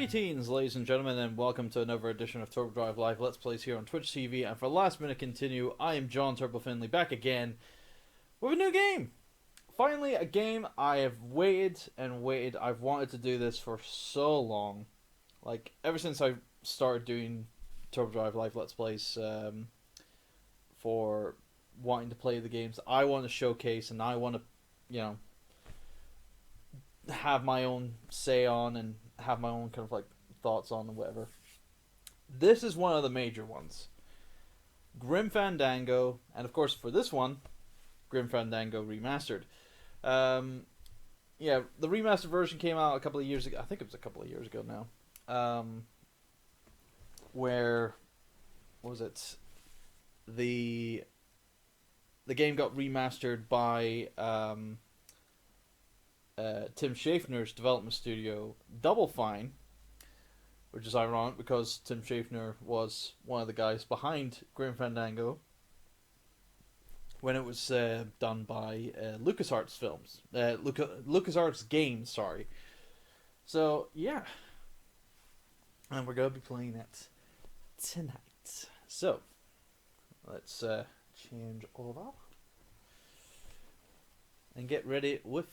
Greetings, ladies and gentlemen, and welcome to another edition of Turbo Drive Live Let's Plays here on Twitch TV. And for Last Minute Continue, I am John Turbo Finley, back again with a new game. Finally, a game I have waited and waited. I've wanted to do this for so long. Like, ever since I started doing Turbo Drive Live Let's Plays for wanting to play the games I want to showcase and I want to, you know, have my own say on and have my own kind of like thoughts on and whatever. This is one of the major ones. Grim Fandango, and of course for this one, Grim Fandango Remastered. Yeah, the remastered version came out a couple of years ago. I think it was a couple of years ago now. Where, what was it? The game got remastered by Tim Schafer's development studio, Double Fine, which is ironic because Tim Schafer was one of the guys behind Grim Fandango when it was done by LucasArts films, LucasArts games. Sorry. So yeah, and we're gonna be playing it tonight. So let's change over and get ready with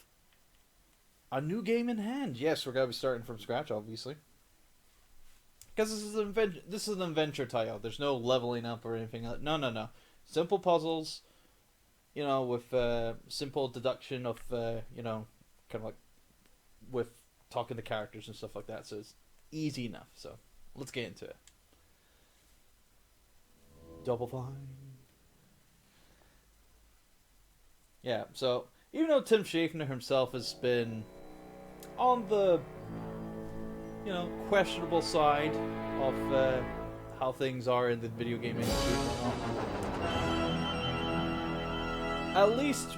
a new game in hand. Yes, we're gonna be starting from scratch, obviously, because this is an adventure title. There's no leveling up or anything. No. Simple puzzles, you know, with simple deduction of you know, kind of like with talking to characters and stuff like that. So it's easy enough. So let's get into it. Double Fine. Yeah. So even though Tim Schafer himself has been on the, you know, questionable side of how things are in the video game industry, at least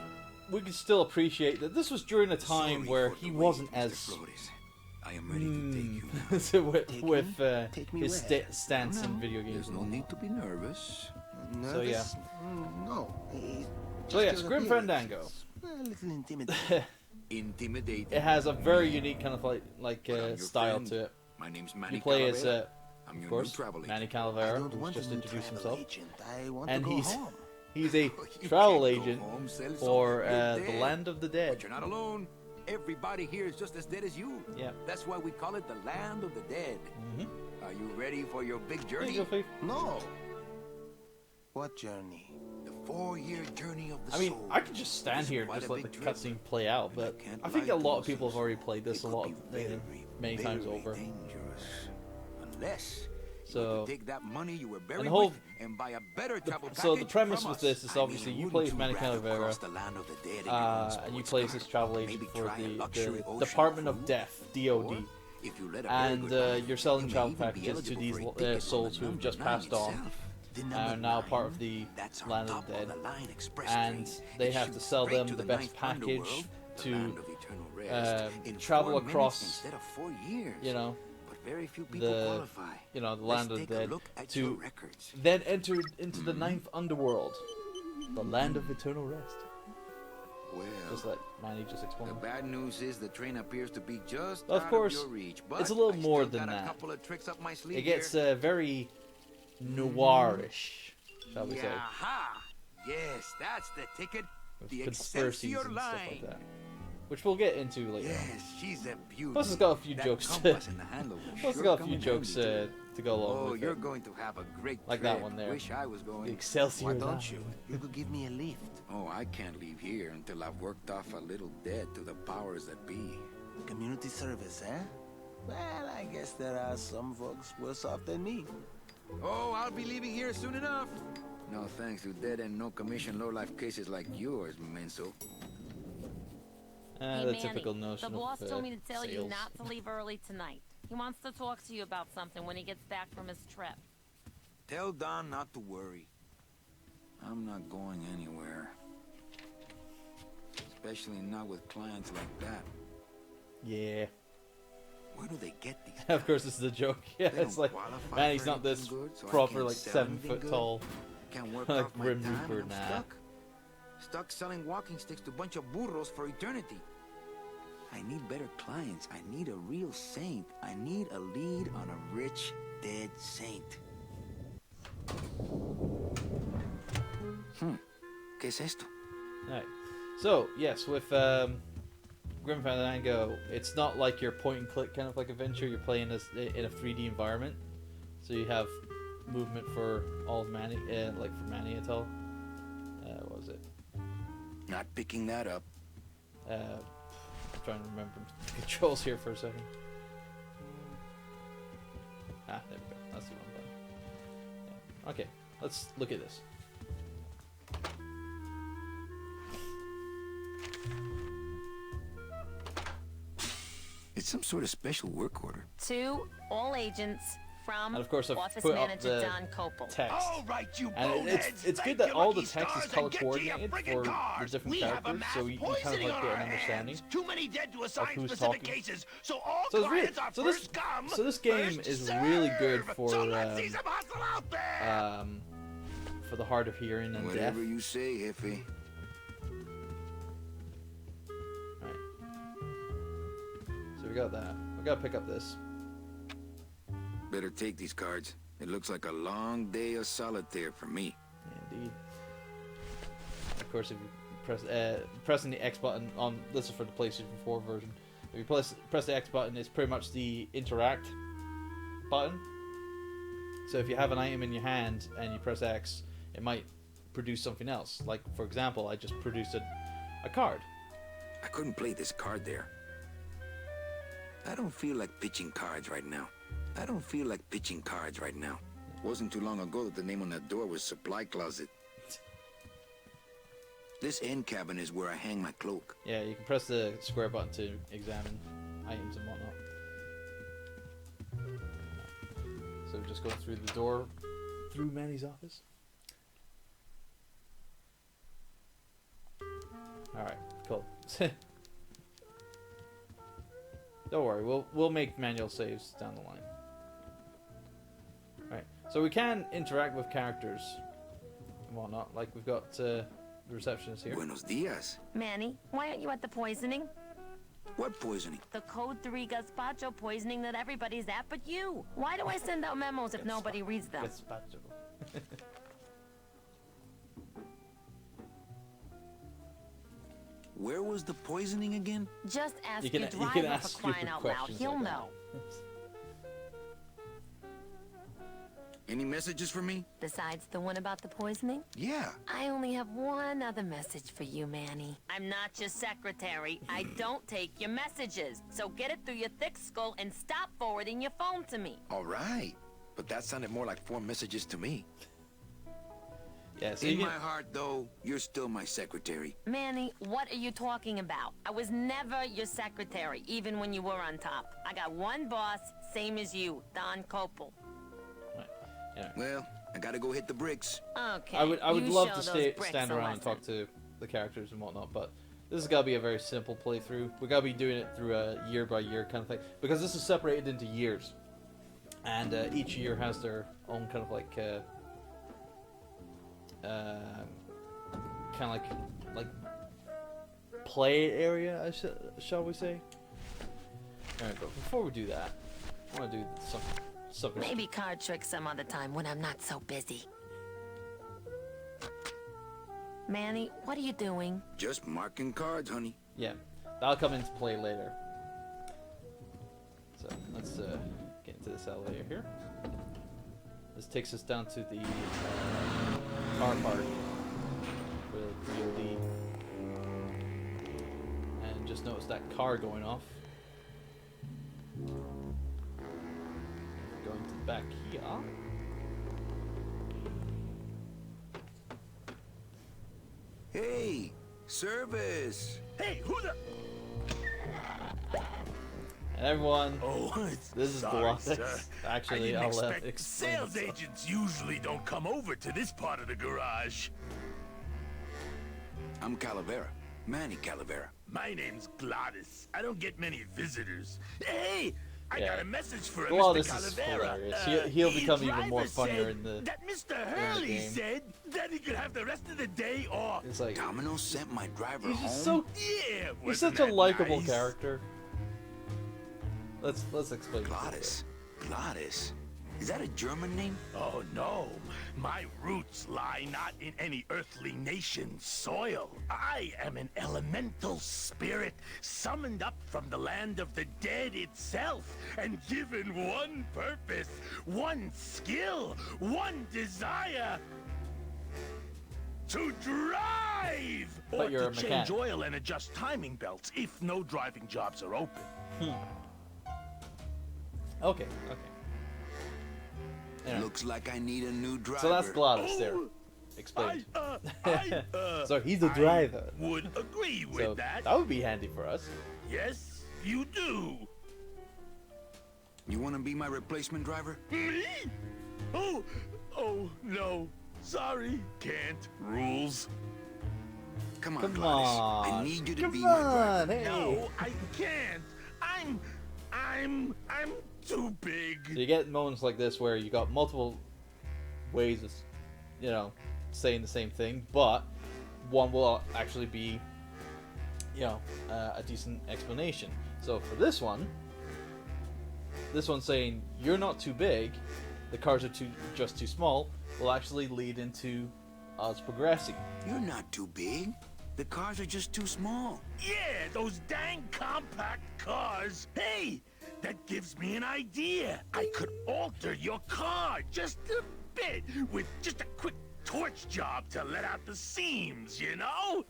we can still appreciate that this was during a time where he wasn't as I am ready to take you now. with his stance in video games. There's no need to be nervous. So yeah. No. So yes, Grim Fandango. A little intimidating. Intimidating. It has a very unique kind of like style friend. to it. My name's Manuel You play as Calavera. I'm of your course, new travel Manny agent. Calavera, who's just introduced himself, I want and to go he's home. he's a You travel can't go agent home, Celso. for You're the dead. land of the But dead. you're not alone. Everybody here is just as dead as you. Yeah. That's why we call it the land of the dead. Mm-hmm. Are you ready for your big Here journey? you go, Faith. No. What journey? The 4-year journey of the I mean, soul. I could just stand It's here and quite just a let the big trip. cutscene play out, And but can't I think lie a to lot you, of people have Celso. already played this It could be many times very over. dangerous. Unless So, you take that money you were buried and the whole- with and buy a better travel so the package premise from with us. this is I obviously mean, you play as wouldn't Manny you rather Calavera, cross the land of the dead in your own and you sports play as car? this travel agent Maybe for try a the luxury ocean Department of cruise? Death, DOD. Or, if you let a very And good you're buyer, selling you travel may even be packages to eligible these for a ticket on souls the who've number just 9 passed on, itself. The and number are now 9? part of the That's our land of the dead. top-of-the-line express And train. they It have to shoots sell straight them to the the best ninth package underworld, the to land of eternal rest, in travel 4 minutes across, instead of 4 years. you know, But very few people the qualify. you know the Let's land of the take a dead look at your to records. then enter into the ninth underworld, the land of eternal rest. Well, Just like Manny just the explained. bad news is the train appears to be just Of out course, of your reach. But it's a little I more still than got that. A couple of tricks up my sleeve It gets here. very noirish, shall we say, Aha! Yes, that's the ticket. with The conspiracies Excelsior and stuff line. like that, which we'll get into later on. Yes, she's a beauty. Plus, it's got a few That jokes. compass in the handle will Plus, it's sure got a come few in jokes handy. to go along Oh, with you're it. going to have a great Like trip. that one there. Wish I was The going. Excelsior Why line. don't you? You could give me a lift. Oh, I can't leave here until I've worked off a little debt to the powers that be. Community service, eh? Well, I guess there are some folks worse off than me. Oh, I'll be leaving here soon enough. No thanks to dead and no commission low-life cases like yours, Menso. Hey, The Manny, typical the notion boss of told me to tell you sales. not to leave early tonight. He wants to talk to you about something when he gets back from his trip. Tell Don not to worry. I'm not going anywhere. Especially not with clients like that. Yeah. Where do they get these? Of course, this is a joke. Yeah, They it's don't like, qualify man, he's for not this anything good, so I proper, can't like sell 7 anything foot good? tall. Can't work Like off my Grim time Reaper, and I'm nah. stuck selling walking sticks to a bunch of burros for eternity. I need better clients. I need a real saint. I need a lead on a rich, dead saint. ¿Qué es esto? Alright. So, yes, with Grim Fandango, it's not like your point-and-click kind of like adventure. You're playing as in a 3D environment. So you have movement for all of Manny, like for Manny at all. What was it? Not picking that up. Trying to remember the controls here for a second. Ah, there we go. That's the wrong button. Yeah. Okay, let's look at this. It's some sort of special work order. To all agents from And of course, I've Office put up Manager the Don Copel. text. All right, you And boneheads. it's good that all the text is color coordinated for the different characters, so you kind of like get an understanding Too many dead to assign who's specific talking. cases, so all So it's really, clients are first come, so this game first is really good serve. for So let's see some hustle out there. for the hard of hearing and deaf. Whatever you say, Jefe. Right. So we got that. We gotta pick up this. Better take these cards. It looks like a long day of solitaire for me. Indeed. Of course, if you pressing the X button on this is for the PlayStation 4 version. If you press the X button, it's pretty much the interact button. So if you have an item in your hand and you press X, it might produce something else. Like for example, I just produced a card. I couldn't play this card there. I don't feel like pitching cards right now. I don't feel like pitching cards right now. Wasn't too long ago that the name on that door was Supply Closet. This end cabin is where I hang my cloak. Yeah, you can press the square button to examine items and whatnot. So we're just going through the door, through Manny's office. Alright, cool. Don't worry, we'll make manual saves down the line. Alright, so we can interact with characters and whatnot, like we've got the receptionist here. Buenos dias. Manny, why aren't you at the poisoning? What poisoning? The Code 3 gazpacho poisoning that everybody's at but you. Why do I send out memos if nobody reads them? Gazpacho. Where was the poisoning again? Just ask You can your driver ask for crying stupid out loud. questions He'll like that. know. Any messages for me? Besides the one about the poisoning? Yeah. I only have one other message for you, Manny. I'm not your secretary. I don't take your messages. So get it through your thick skull and stop forwarding your phone to me. All right. But that sounded more like 4 messages to me. Yeah, so In you my can, heart, though, you're still my secretary. Manny, what are you talking about? I was never your secretary, even when you were on top. I got one boss, same as you, Don Copel. yeah. Well, I gotta go hit the bricks. Okay. I would you love show to those bricks stand a around and lesson. talk to the characters and whatnot, but this has got to be a very simple playthrough. We got to be doing it through a year by year kind of thing, because this is separated into years, and each year has their own kind of like kind of like play area, shall we say? All right, but before we do that, I want to do something. Maybe card tricks some other time when I'm not so busy. Manny, what are you doing? Just marking cards, honey. Yeah, that'll come into play later. So let's get into this elevator here. This takes us down to the car park for the DOD. And just notice that car going off. Going to the back here. Hey, service. Hey, who the? And everyone, Oh, this is sorry, Glottis. sir. Actually, I I'll didn't let expect explain sales itself. agents usually don't come over to this part of the garage. I'm Calavera. Manny Calavera. My name's Glottis. I don't get many visitors. Hey, I got a message for A lot Mr. of this is Calavera. hilarious. He'll become even more driver funnier said in the that Mr. Hurley game. said that he could have the rest of the day off. It's like Domino sent my driver he's home. just so Yeah, he's wasn't such a that likable nice? character. Let's explain. Glottis. Glottis. Is that a German name? Oh no, my roots lie not in any earthly nation's soil. I am an elemental spirit summoned up from the land of the dead itself and given one purpose, one skill, one desire. To drive! But Or you're to a change mechanic. oil and adjust timing belts if no driving jobs are open. Okay. Yeah. Looks like I need a new driver. So that's Glottis there. Oh, Explained. So he's the driver. I would agree with So that. that would be handy for us. Yes, you do. You want to be my replacement driver? Me? Oh no. Sorry, can't. Rules. Come on, Come Glottis. on. I need you to Come be my driver. on, hey. No, I can't. I'm too big. So you get moments like this where you got multiple ways of, saying the same thing, but one will actually be, a decent explanation. So for this one's saying you're not too big, the cars are just too small, will actually lead into us progressing. You're not too big. The cars are just too small. Yeah, those dang compact cars. Hey, that gives me an idea. I could alter your car just a bit with just a quick torch job to let out the seams, you know?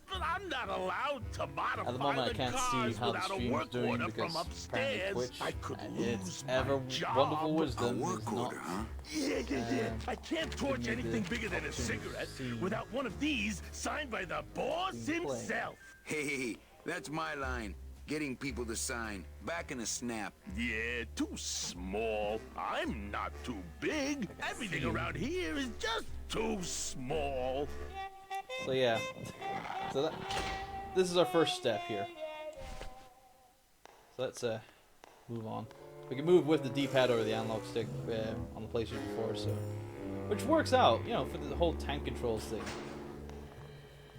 But I'm not allowed to modify At the moment, I the can't cars see how the without a stream's work doing order because from apparently upstairs. Twitch I could and lose its my ever job. wonderful A wisdom work is not. order, huh? Yeah. I can't torch give me the anything bigger than a opportunity to cigarette see without one of these signed by the boss being played. himself. Hey, that's my line. Getting people to sign. Back in a snap. Yeah, too small. I'm not too big. Everything around here is just too small. So yeah, this is our first step here. So let's move on. We can move with the D-pad or the analog stick on the PlayStation 4, so which works out, for the whole tank controls thing.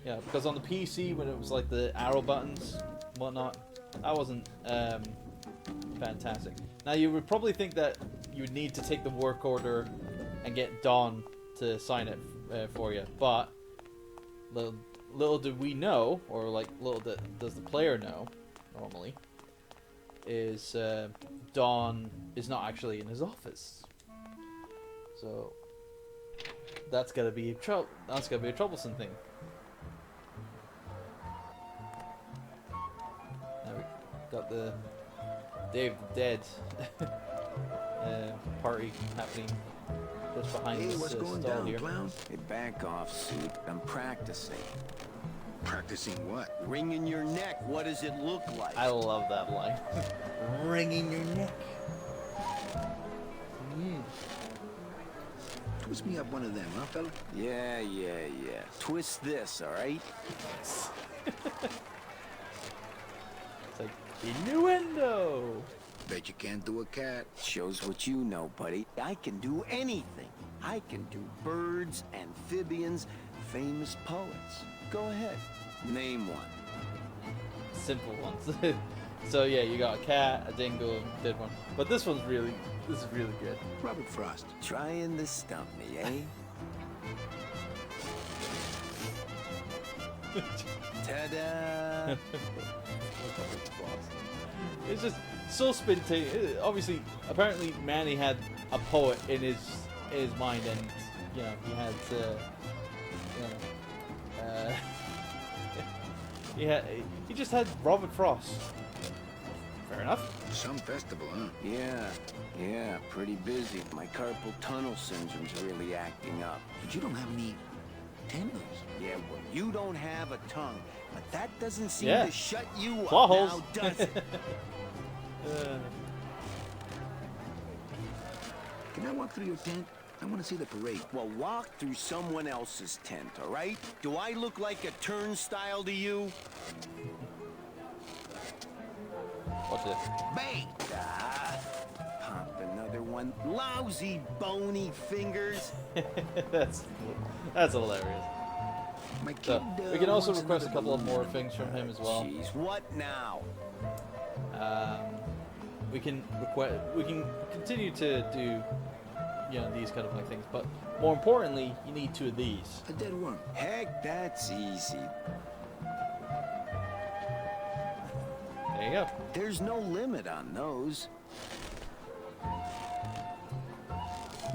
Yeah, because on the PC when it was like the arrow buttons, and whatnot, that wasn't fantastic. Now you would probably think that you would need to take the work order and get Don to sign it for you, but little do we know, or like little does the player know, normally, is Don is not actually in his office. So that's gonna be a troublesome thing. Now we got the Day of the Dead party happening just behind Hey, this what's going stall down, here. clown? Hey, back off, suit. I'm practicing. Practicing what? Wringing your neck, what does it look like? I love that line. Wringing your neck. Twist me up one of them, huh, fella? Yeah. Twist this, all right? It's like innuendo. Bet you can't do a cat. Shows what you know, buddy. I can do anything. I can do birds, amphibians, famous poets. Go ahead. Name one. Simple ones. So yeah, you got a cat, a dingo, dead one. But this is really good. Robert Frost. Trying to stump me, eh? Ta-da! It's just so spontaneous. Obviously, apparently, Manny had a poet in his mind, and he had he just had Robert Frost. Fair enough. Some festival, huh? Yeah, pretty busy. My carpal tunnel syndrome's really acting up. But you don't have any tendons. Yeah, well, you don't have a tongue, but that doesn't seem Yeah. to shut you Claw up holes. now, does it? Can I walk through your tent? I want to see the parade. Well, walk through someone else's tent, all right? Do I look like a turnstile to you? Watch this. Bang! one. Lousy, bony fingers. that's hilarious. My kid, So, we can also wants request a another couple of balloon more animal. things from him as well. Jeez, what now? We can continue to do, you know, these kind of like things, but more importantly, you need 2 of these. A dead worm. Heck, that's easy. There you go. There's no limit on those.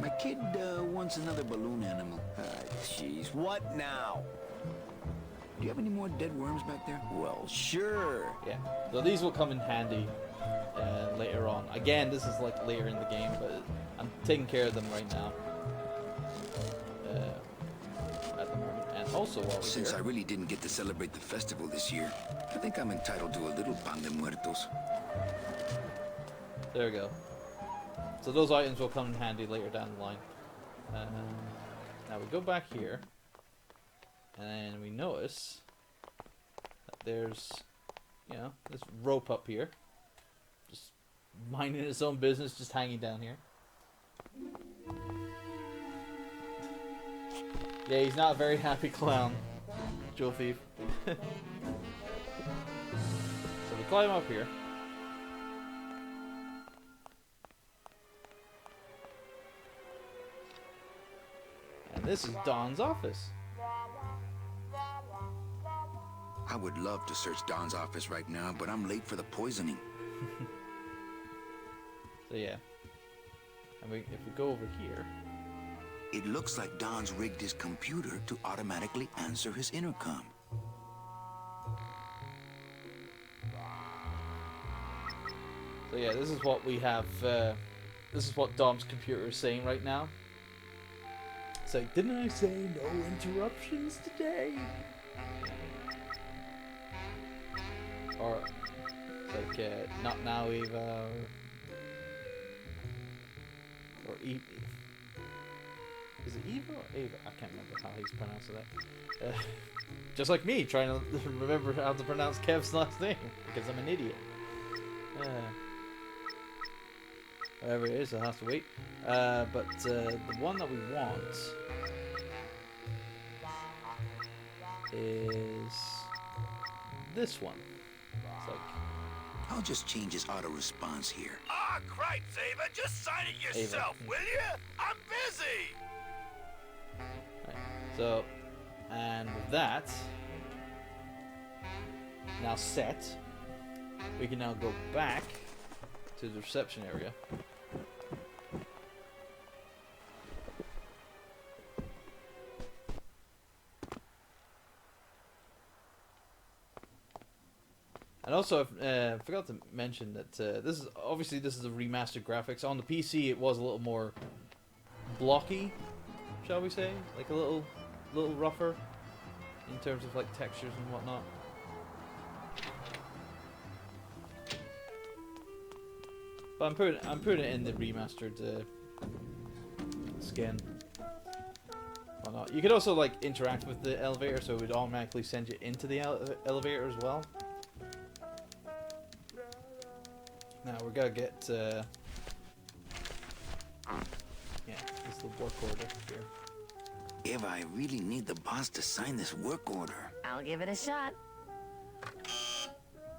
My kid wants another balloon animal. Jeez, what now? Do you have any more dead worms back there? Well, sure. Yeah. So these will come in handy later on. Again, this is like later in the game, but I'm taking care of them right now. At the moment, and also while we're Since here. I really didn't get to celebrate the festival this year, I think I'm entitled to a little pan de muertos. There we go. So those items will come in handy later down the line. Now we go back here, and we notice that there's, you know, this rope up here, just minding its own business, just hanging down here. Yeah, he's not a very happy clown, Joe Thief. So we climb up here. And this is Don's office. I would love to search Don's office right now, but I'm late for the poisoning. So yeah. And if we go over here. It looks like Don's rigged his computer to automatically answer his intercom. So yeah, this is what we have. This is what Dom's computer is saying right now. It's like, didn't I say no interruptions today? Or it's like, not now, Eva. Or Eva. Is it Eva or Ava? I can't remember how he's pronouncing that. Just like me, trying to remember how to pronounce Kev's last name because I'm an idiot. Whatever it is, I'll have to wait. But the one that we want is this one. It's like, I'll just change his auto response here. Ah, cripes, Ava, just sign it yourself, will you? I'm busy. right. So, and with that now set, we can now go back to the reception area. And also, I forgot to mention that this is a remastered graphics. On the PC, it was a little more blocky, shall we say, like a little rougher in terms of like textures and whatnot. But I'm putting it in the remastered skin. Whatnot. You could also like interact with the elevator, so it would automatically send you into the elevator as well. Now we're gonna get yeah, this little work order here. Eva, I really need the boss to sign this work order. I'll give it a shot.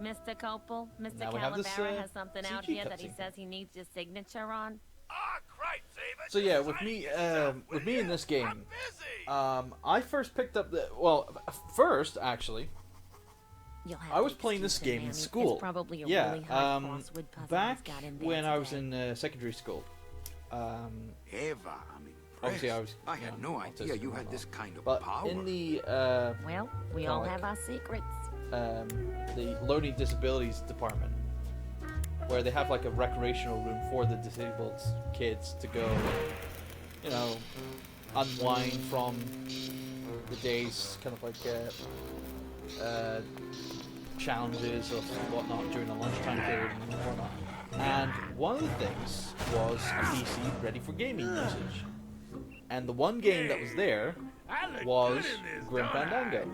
Mr. Copel, Mr. Now we have this, Calavera has something out CG here that he cutscene. says he needs your signature on. Ah, cripes, Ava, So just yeah, sign it yourself, with me will in you? this game, I'm busy. I first picked up first actually, You'll have I was to playing this excuse him, game in Manny. school. It's probably a Yeah, really hard crossword puzzle back he's got in there when I was today. in secondary school. Eva, I'm impressed. Obviously I was, I you had know, no idea autistic you and had this whatnot. kind of But power. in the Well, we kinda all like- have our secrets. the learning disabilities department, where they have like a recreational room for the disabled kids to go, you know, unwind from the day's kind of like challenges or whatnot during the lunchtime period and whatnot. And one of the things was a PC ready for gaming usage. And the one game that was there I look was good in this, Grim don't I? Fandango.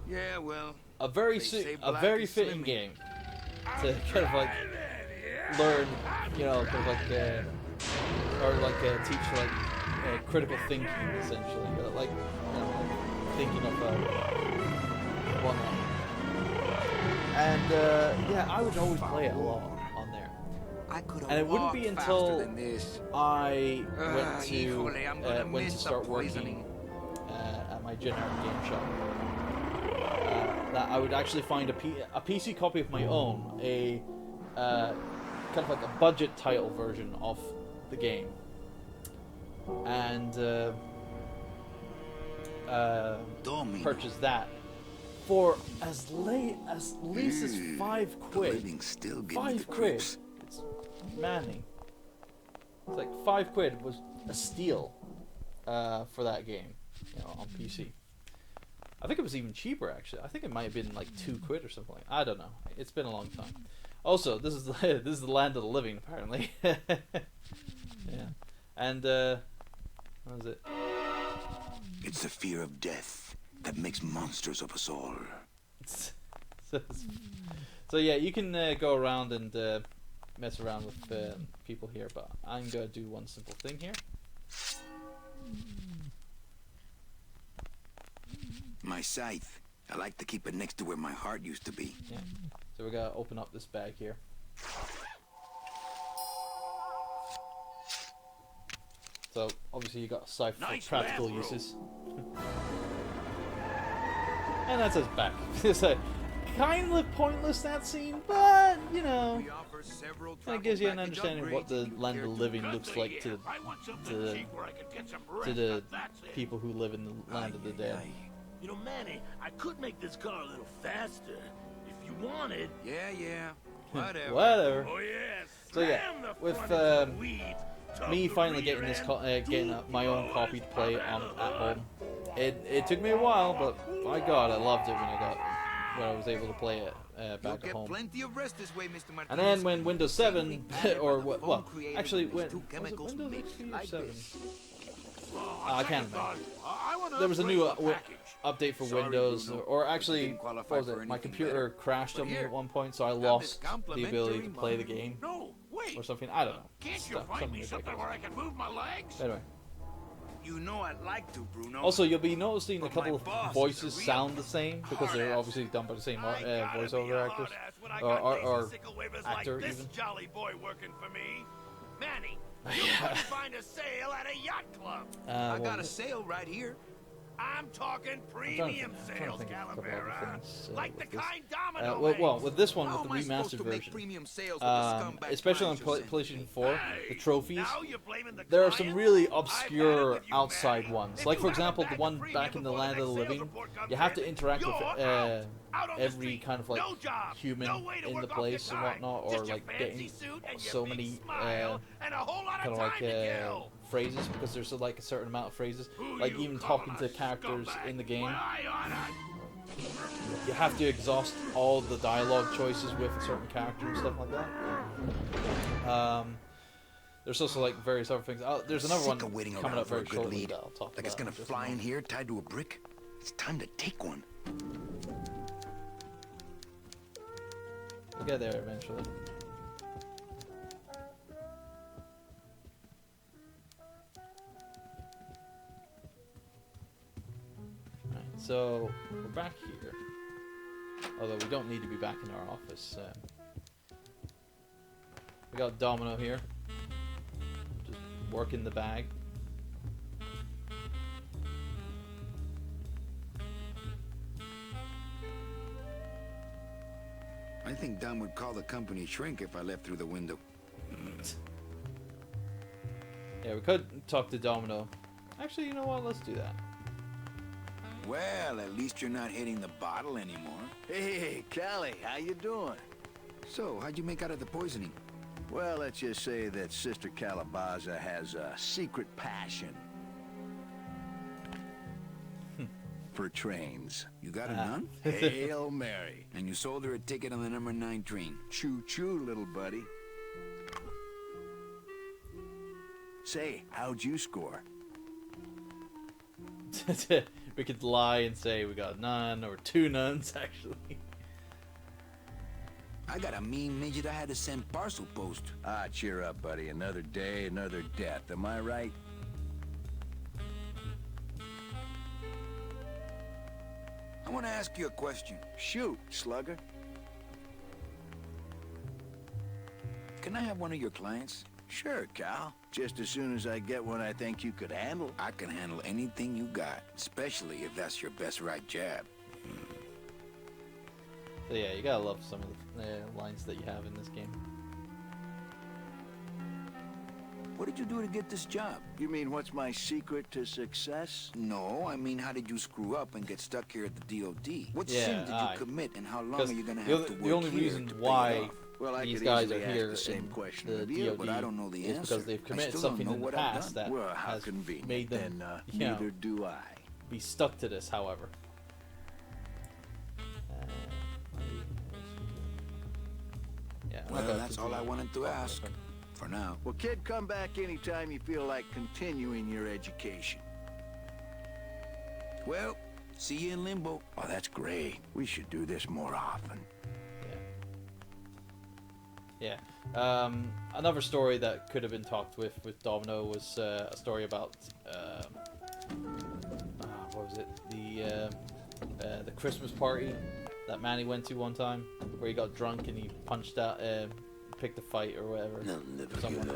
Yeah, well, A very They say a black very is fitting slimming. game to kind of like learn, you know, kind of like or like teach like critical thinking, essentially, like thinking of whatnot. And yeah, I would always play it a lot on there. And it wouldn't be until I went to start working at my generic game shop that I would actually find a PC copy of my own, a kind of like a budget title version of the game, and purchase that for as least as £5. £5. It's maddening. It's like £5 was a steal for that game, on PC. I think it was even cheaper actually. I think it might have been like £2 or something. I don't know. It's been a long time. Also, this is the land of the living apparently. Yeah, and what is it? It's the fear of death that makes monsters of us all. So yeah, you can go around and mess around with people here, but I'm gonna do one simple thing here. My scythe. I like to keep it next to where my heart used to be. Yeah. So we're gonna open up this bag here. So obviously you got a scythe for practical uses. And that's us back. It's a kind of pointless that scene, but it gives you an understanding of what the land of the living looks like to the people who live in the land of the dead. Manny, I could make this car a little faster if you wanted. Yeah. Whatever. Whatever. Oh yes. So yeah, with me finally getting this, getting my own copy to play on at home, it took me a while, but my God, I loved it when I was able to play it back at home. And then when Windows 7 or well, actually when was it Windows XP or 7? I can't remember. There was a new update for Windows, or actually, what was it? My computer crashed on me at one point, so I lost the ability to play the game, or something. I don't know. Something ridiculous. Anyway. I'd like to, Bruno. Also, you'll be noticing a couple of voices sound the same because they're obviously done by the same voiceover actors, or actor even. This jolly boy working for me, Manny. You couldn't find a sale at a yacht club. I got a sale right here. I'm talking premium sales, Calavera. Like the kind Domino well, with this one, with the remastered version, especially on PlayStation 4, the trophies, there are some really obscure outside ones. Like, for example, the one back in the Land of the Living, you have to interact with every kind of like human in the place and whatnot, or like getting so many kind of like phrases, because there's like a certain amount of phrases, like even talking to characters in the game, you have to exhaust all the dialogue choices with a certain character and stuff like that. There's also like various other things. There's another one coming up very shortly that I'll talk about. Like it's gonna fly in here tied to a brick. It's time to take one. We'll get there eventually. So, we're back here. Although we don't need to be back in our office. We got Domino here. Just working the bag. I think Dom would call the company shrink if I left through the window. Yeah, we could talk to Domino. Actually, you know what? Let's do that. Well, at least you're not hitting the bottle anymore. Hey, Callie, how you doing? So, how'd you make out of the poisoning? Well, let's just say that Sister Calabaza has a secret passion for trains. You got a nun? Hail Mary. And you sold her a ticket on the number 9 train. Choo-choo, little buddy. Say, how'd you score? We could lie and say we got none, or 2 nuns, actually. I got a mean midget I had to send parcel post. Ah, cheer up, buddy. Another day, another death. Am I right? I want to ask you a question. Shoot, slugger. Can I have one of your clients? Sure, Cal. Just as soon as I get one I think you could handle. I can handle anything you got, especially if that's your best right jab. So yeah, you gotta love some of the lines that you have in this game. What did you do to get this job? You mean what's my secret to success? No, I mean how did you screw up and get stuck here at the DOD? What Yeah, sin did you commit, and how long are you gonna have to work the only here reason to pay it why off? Well, I these could guys are easily ask here the same in question the of you, DOD but I don't know the is answer. because they've I committed still don't something know in the what I've past done. that Well, how has convenient. made them Then, you know, neither do I. be stuck to this, however. Yeah, I'm not Well, gonna that's keep all I going. wanted to ask. For now. Well, kid, come back anytime you feel like continuing your education. Well, see you in limbo. Oh, that's great. We should do this more often. Yeah. Another story that could have been talked with Domino was a story about what was it? The Christmas party that Manny went to one time, where he got drunk and he punched out, picked a fight or whatever. Someone.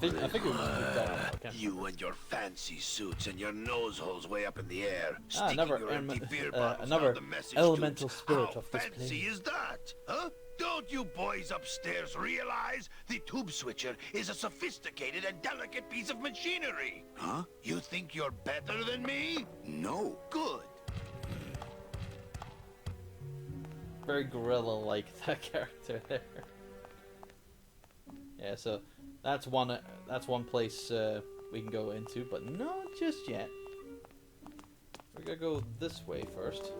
I think it was Domino. I can't You and your fancy suits and your nose holes way up in the air. another Sticking your empty beer another bottles down the message elemental tubes. spirit How of this fancy place. is that? Huh? Don't you boys upstairs realize the tube switcher is a sophisticated and delicate piece of machinery? Huh? You think you're better than me? No. Good. Very gorilla-like, that character there. Yeah, so that's one place we can go into, but not just yet. We're gonna go this way first.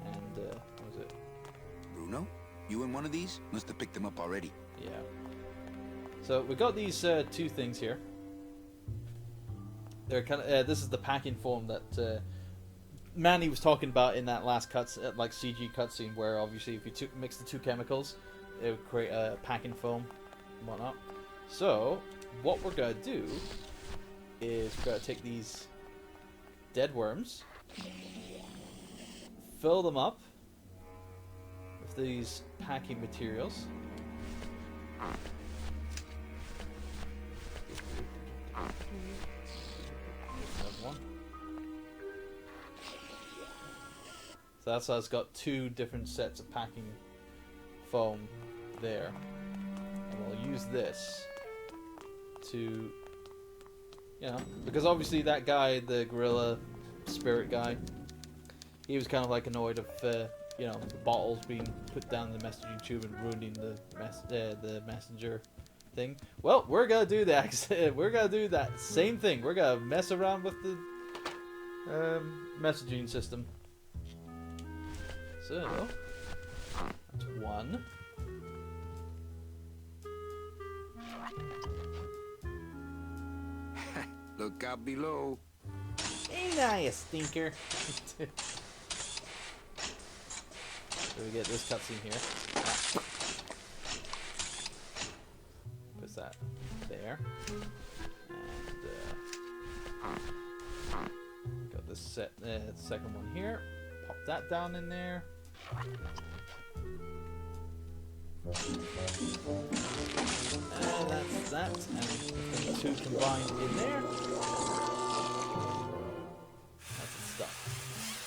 And what was it? Bruno, you in one of these? Must have picked them up already. Yeah. So we got these two things here. They're kind of this is the packing foam that Manny was talking about in that last like CG cutscene, where obviously if you mix the two chemicals, it would create a packing foam and whatnot. So what we're gonna do is we're gonna take these dead worms, fill them up with these packing materials. One. So that's how it's got two different sets of packing foam there. And we'll use this to, you know, because obviously that guy, the gorilla spirit guy, he was kind of like annoyed of, you know, the bottles being put down the messaging tube and ruining the messenger thing. Well, we're gonna do that. We're gonna do that same thing. We're gonna mess around with the messaging system. So that's one. Look out below. Ain't I a stinker? So we get this cutscene here. What's that? There. And got this second one here. Pop that down in there. And that's that. And the two combined in there. That's the stuff.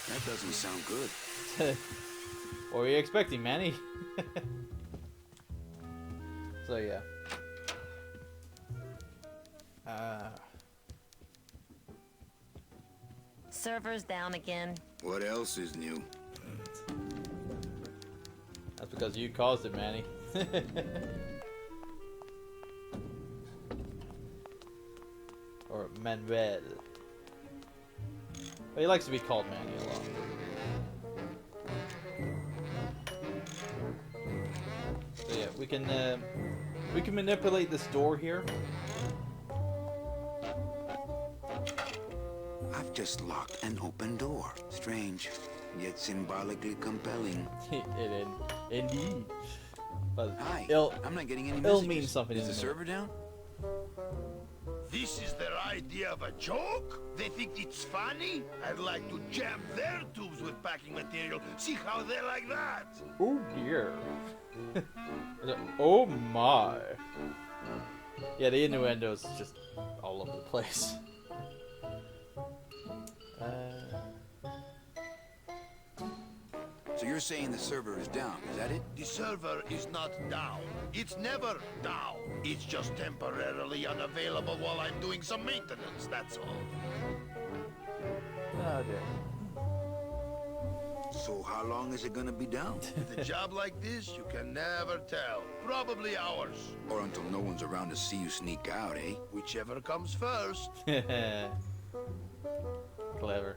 That doesn't sound good. What were you expecting, Manny? So yeah. Server's down again. What else is new? That's because you caused it, Manny. Or Manuel. Well, he likes to be called Manny a lot. So yeah, we can manipulate this door here. I've just locked an open door. Strange, yet symbolically compelling. Indeed. But Hi, I'm not getting any it'll messages. mean something. Is the in a server down? This is their idea of a joke? They think it's funny? I'd like to jam their tubes with packing material. See how they like that? Oh dear. Oh my. Yeah, the innuendos is just all over the place. So you're saying the server is down, is that it? The server is not down. It's never down. It's just temporarily unavailable while I'm doing some maintenance, that's all. Oh dear. So how long is it gonna be down? With a job like this, you can never tell. Probably hours. Or until no one's around to see you sneak out, eh? Whichever comes first. Clever.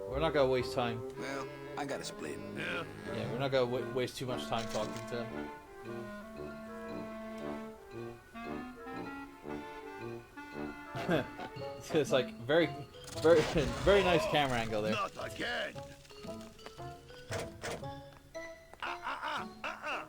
We're not gonna waste time. Well, I gotta split. Yeah. Yeah, we're not gonna waste too much time talking to him. It's like very nice camera angle there. Not again.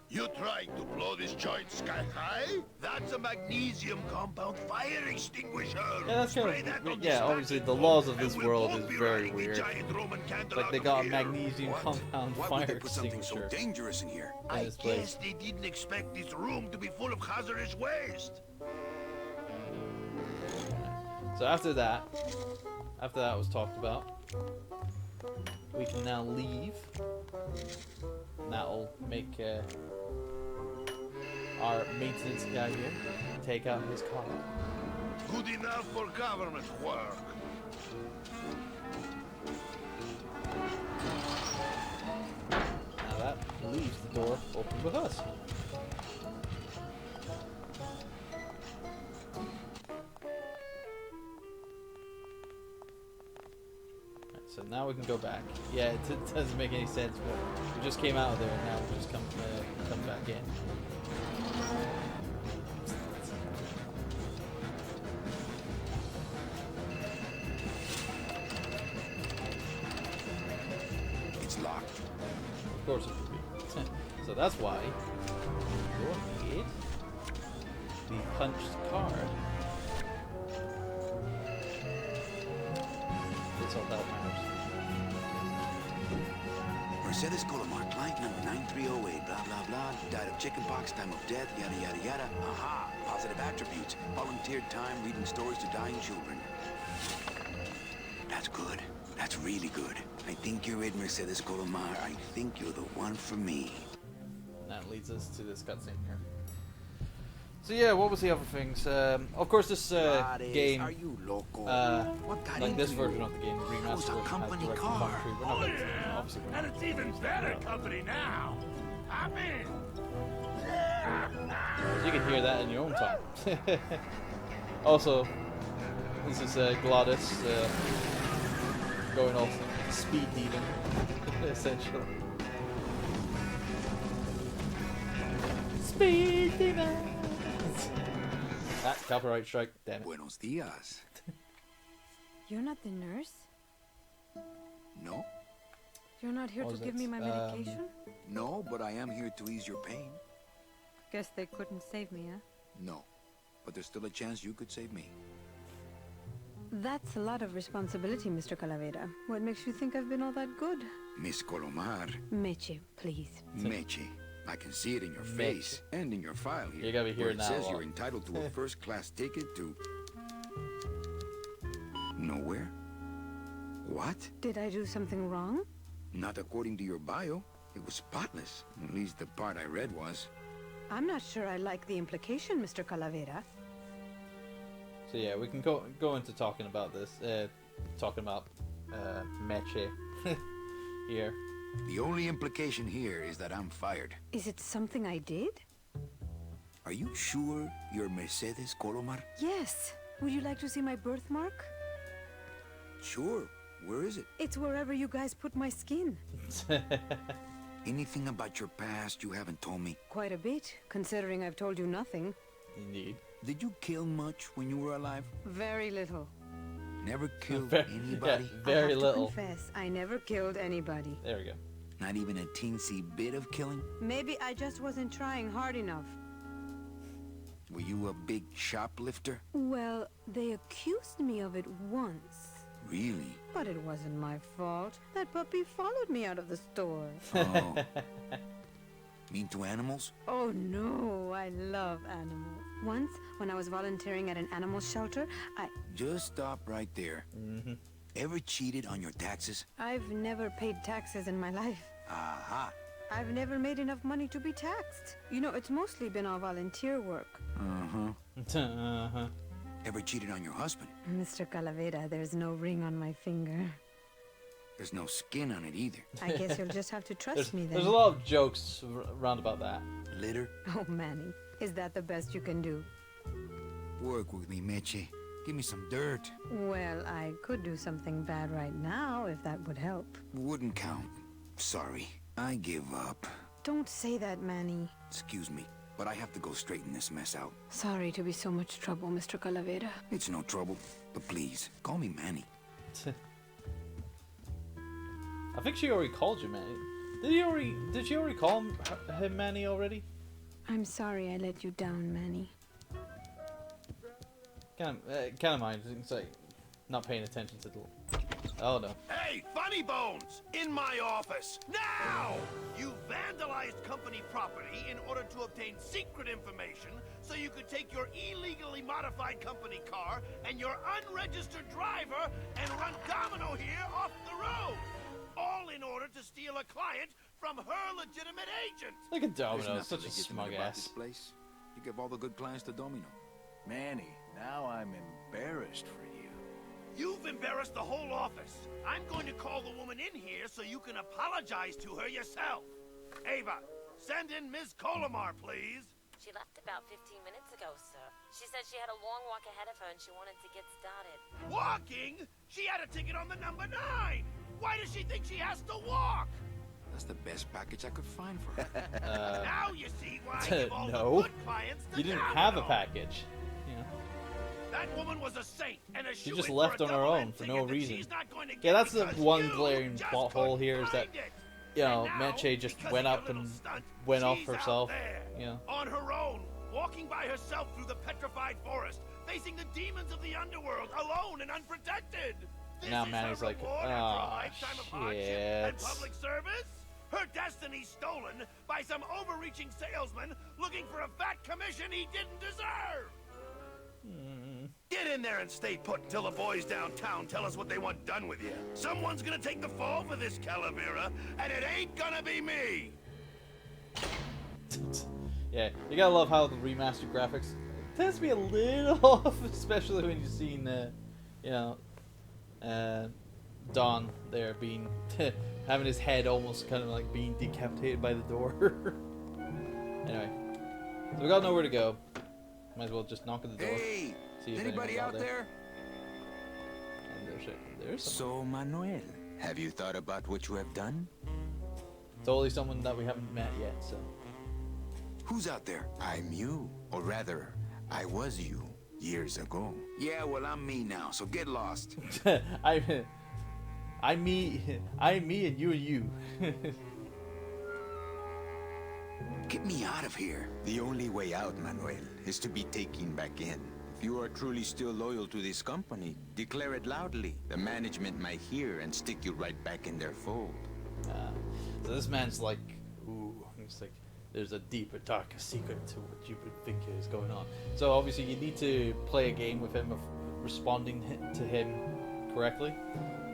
You trying to blow this joint sky high? That's a magnesium compound fire extinguisher. Yeah, that's kind Spray that on of, the yeah. static Obviously, the wall, laws of and this we'll world both is be very riding the weird. giant Roman candle Like they out got a of here. magnesium What? compound Why fire would they put something so extinguisher dangerous in here? in I this guess place. they didn't expect this room to be full of hazardous waste. So after that was talked about, we can now leave. And that'll make our maintenance guy here take out his car. Good enough for government work. Now that leaves the door open with us. Right, so now we can go back. Yeah, it doesn't make any sense, but we just came out of there and now we just come back in. It's locked. Of course it would be. So that's why you'll need the punched card. That's all that matters. Mercedes Colomar, client number 9308, blah, blah, blah. Died of chickenpox, time of death, yada, yada, yada. Aha, positive attributes. Volunteered time, reading stories to dying children. That's good. That's really good. I think you're it, Mercedes Colomar. I think you're the one for me. And that leads us to this cutscene here. So yeah, what was the other things? Of course, this game, Are you loco? What got like this into version you? of the game, That was remastered a version, has company direct car. commentary. We're not going to, obviously we're not. And it's even better company now. I'm in. You can hear that in your own time. Also, this is Gladys going off speed demon, essentially. Speed demon. Copyright strike. Damn it. Buenos dias. You're not the nurse? No? You're not here What to was give it? me my medication? No, but I am here to ease your pain. Guess they couldn't save me, huh? No. But there's still a chance you could save me. That's a lot of responsibility, Mr. Calavera. What makes you think I've been all that good? Miss Colomar. Meche, please. Meche. I can see it in your face and in your file here. You gotta be where hearing it that says a lot. you're entitled to a first-class ticket to... nowhere? What? Did I do something wrong? Not according to your bio. It was spotless. At least the part I read was. I'm not sure I like the implication, Mr. Calavera. So yeah, we can go into talking about this. Talking about Meche here. The only implication here is that I'm fired. Is it something I did? Are you sure you're Mercedes Colomar? Yes. Would you like to see my birthmark? Sure. Where is it? It's wherever you guys put my skin. Anything about your past you haven't told me? Quite a bit, considering I've told you nothing. Indeed. did you kill much when you were alive? Very little. Never killed Yeah, anybody? very I have little. to confess, I never killed anybody. There we go. Not even a teensy bit of killing? Maybe I just wasn't trying hard enough. Were you a big shoplifter? Well, they accused me of it once. Really? But it wasn't my fault. That puppy followed me out of the store. Oh. Mean to animals? Oh no, I love animals. Once, when I was volunteering at an animal shelter, Just stop right there. Ever cheated on your taxes? I've never paid taxes in my life. Aha. I've never made enough money to be taxed. You know, it's mostly been all volunteer work. Uh-huh. Ever cheated on your husband? Mr. Calavera, there's no ring on my finger. There's no skin on it either. I guess you'll just have to trust me then. There's a lot of jokes around about that. Litter? Oh, Manny, is that the best you can do? Work with me, Meche. Give me some dirt. Well, I could do something bad right now if that would help. Wouldn't count. Sorry. I give up. Don't say that, Manny. Excuse me, but I have to go straighten this mess out. Sorry to be so much trouble, Mr. Calavera. It's no trouble, but please, call me Manny. I think she already called you Manny. Did she already call him Manny already? I'm sorry I let you down, Manny. Kind of mind. It's like not paying attention to the. Oh no. Hey, Funny Bones! In my office! Now! You vandalized company property in order to obtain secret information so you could take your illegally modified company car and your unregistered driver and run Domino here off the road! All in order to steal a client from her legitimate agent! Look at There's Domino, nothing such a legitimate smug about this ass. place. You give all the good clients to Domino. Manny, now I'm embarrassed for you. You've embarrassed the whole office. I'm going to call the woman in here so you can apologize to her yourself. Ava, send in Ms. Colomar, please. She left about 15 minutes ago, sir. She said she had a long walk ahead of her and she wanted to get started. Walking? She had a ticket on the number 9. Why does she think she has to walk? That's the best package I could find for her. Now you see why I give all No. the good clients to You didn't Domino. have a package. Yeah. That woman was a saint and a She shoo-in just for left a on her double own N for ticket no that reason. she's not going to Yeah, get that's the because one you glaring just plot couldn't hole here is that, find it. you know, And now, Meche just because went of your up and little stunt, went off she's out herself. there, Yeah. on her own, walking by herself through the petrified forest, facing the demons of the underworld, alone and unprotected. This Now is Manny's her like, reward after a "Ah, lifetime of hardship and shit." public service? Her destiny stolen by some overreaching salesman looking for a fat commission he didn't deserve. Get in there and stay put until the boys downtown tell us what they want done with you. Someone's gonna take the fall for this, Calavera, and it ain't gonna be me. Yeah, you gotta love how the remastered graphics tends to be a little off, especially when you've seen, you know, Don there being having his head almost kind of like being decapitated by the door. Anyway, so we got nowhere to go. Might as well just knock at the door. Hey, See if anybody anyone's out there? And there's someone. So, Manuel, have you thought about what you have done? Totally someone that we haven't met yet. So Who's out there? I'm you. Or rather, I was you years ago. Yeah, well, I'm me now, so get lost. I'm me, and you. Get me out of here. The only way out, Manuel, is to be taken back in. If you are truly still loyal to this company, declare it loudly. The management might hear and stick you right back in their fold. So this man's like, ooh, it's like there's a deeper, darker secret to what you would think is going on. So obviously you need to play a game with him of responding to him correctly.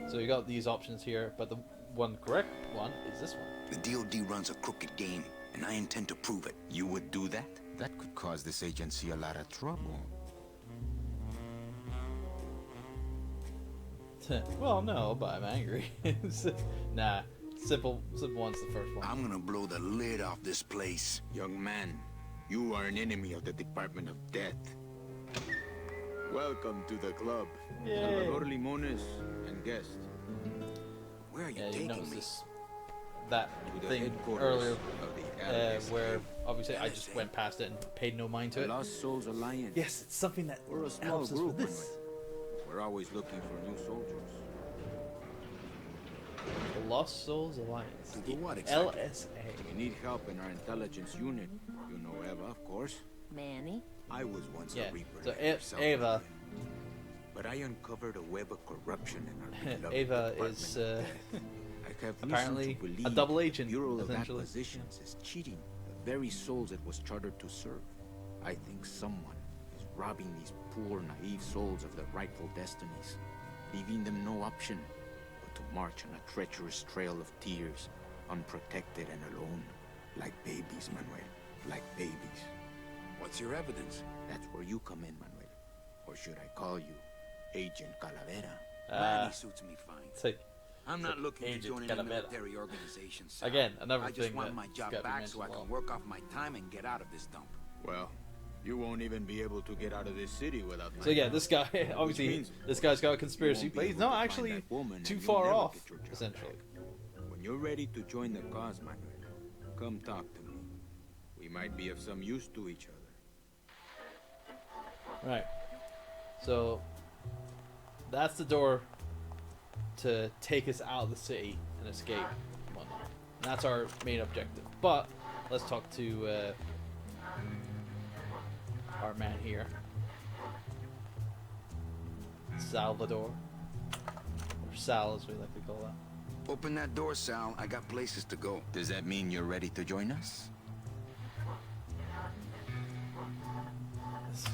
So you got these options here, but the one correct one is this one. The DOD runs a crooked game, and I intend to prove it. You would do that? That could cause this agency a lot of trouble. Well, no, but I'm angry. Nah, simple one's the first one. I'm gonna blow the lid off this place. Young man, you are an enemy of the Department of Death. Welcome to the club. Yay. Salvador Limones and guest. Where are you Yeah, you taking noticed me? this, that To the thing headquarters earlier of the LSA. where obviously I just went past it and paid no mind to The it. Lost Souls Alliance. Yes, it's something that We're a small helps us group, with this. Manuel. We're always looking for new soldiers. The Lost Souls Alliance. To do what exactly? LSA. We need help in our intelligence unit. You know Eva, of course. Manny? I was once Yeah, a Reaper. so like yourself, Eva. Manuel. But I uncovered a web of corruption in our beloved Eva Department is of Death. I have reason apparently to believe a double agent, the Bureau of essentially. Acquisitions is cheating the very souls it was chartered to serve. I think someone is robbing these poor, naive souls of their rightful destinies, leaving them no option but to march on a treacherous trail of tears, unprotected and alone, like babies, Manuel, like babies. What's your evidence? That's where you come in, Manuel. Or should I call you Agent Calavera? Manny suits me fine. It's like, I'm not looking to Agent join any Calavera. military organization, Sal. Again, another I just thing want that my has job got to be back so I mentioned can well. work off my time and get out of this dump. Well, you won't even be able to get out of this city without my so yeah, help. this guy, Which obviously, means, this of guy's got a course, conspiracy, you won't but be he's able not to find actually that woman and too you'll far never off, get your job essentially. back. When you're ready to join the cause, Manuel, come talk to me. We might be of some use to each other. Right. So that's the door to take us out of the city and escape. And whatnot. And that's our main objective. But let's talk to our man here, Salvador, or Sal as we like to call that. Open that door, Sal. I got places to go. Does that mean you're ready to join us? It's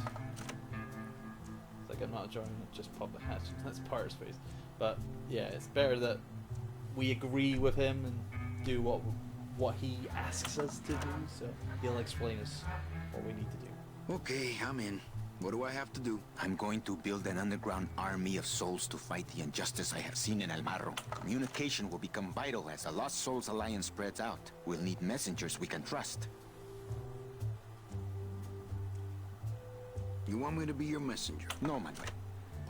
like I'm not joining it, just pop the hatch. That's part of space. But yeah, it's better that we agree with him and do what he asks us to do. So he'll explain us what we need to do. Okay, I'm in. What do I have to do? I'm going to build an underground army of souls to fight the injustice I have seen in El Marro. Communication will become vital as the Lost Souls Alliance spreads out. We'll need messengers we can trust. You want me to be your messenger? No, Manuel.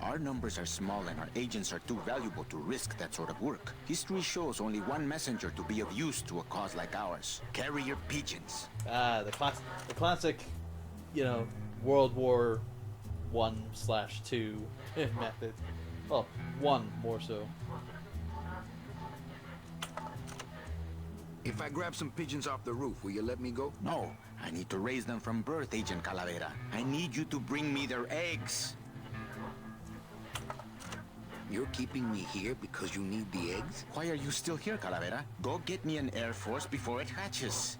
Our numbers are small and our agents are too valuable to risk that sort of work. History shows only one messenger to be of use to a cause like ours. Carrier pigeons. The classic, you know, World War I/2 method. Well, one more so. If I grab some pigeons off the roof, will you let me go? No, I need to raise them from birth, Agent Calavera. I need you to bring me their eggs. You're keeping me here because you need the eggs? Why are you still here, Calavera? Go get me an Air Force before it hatches.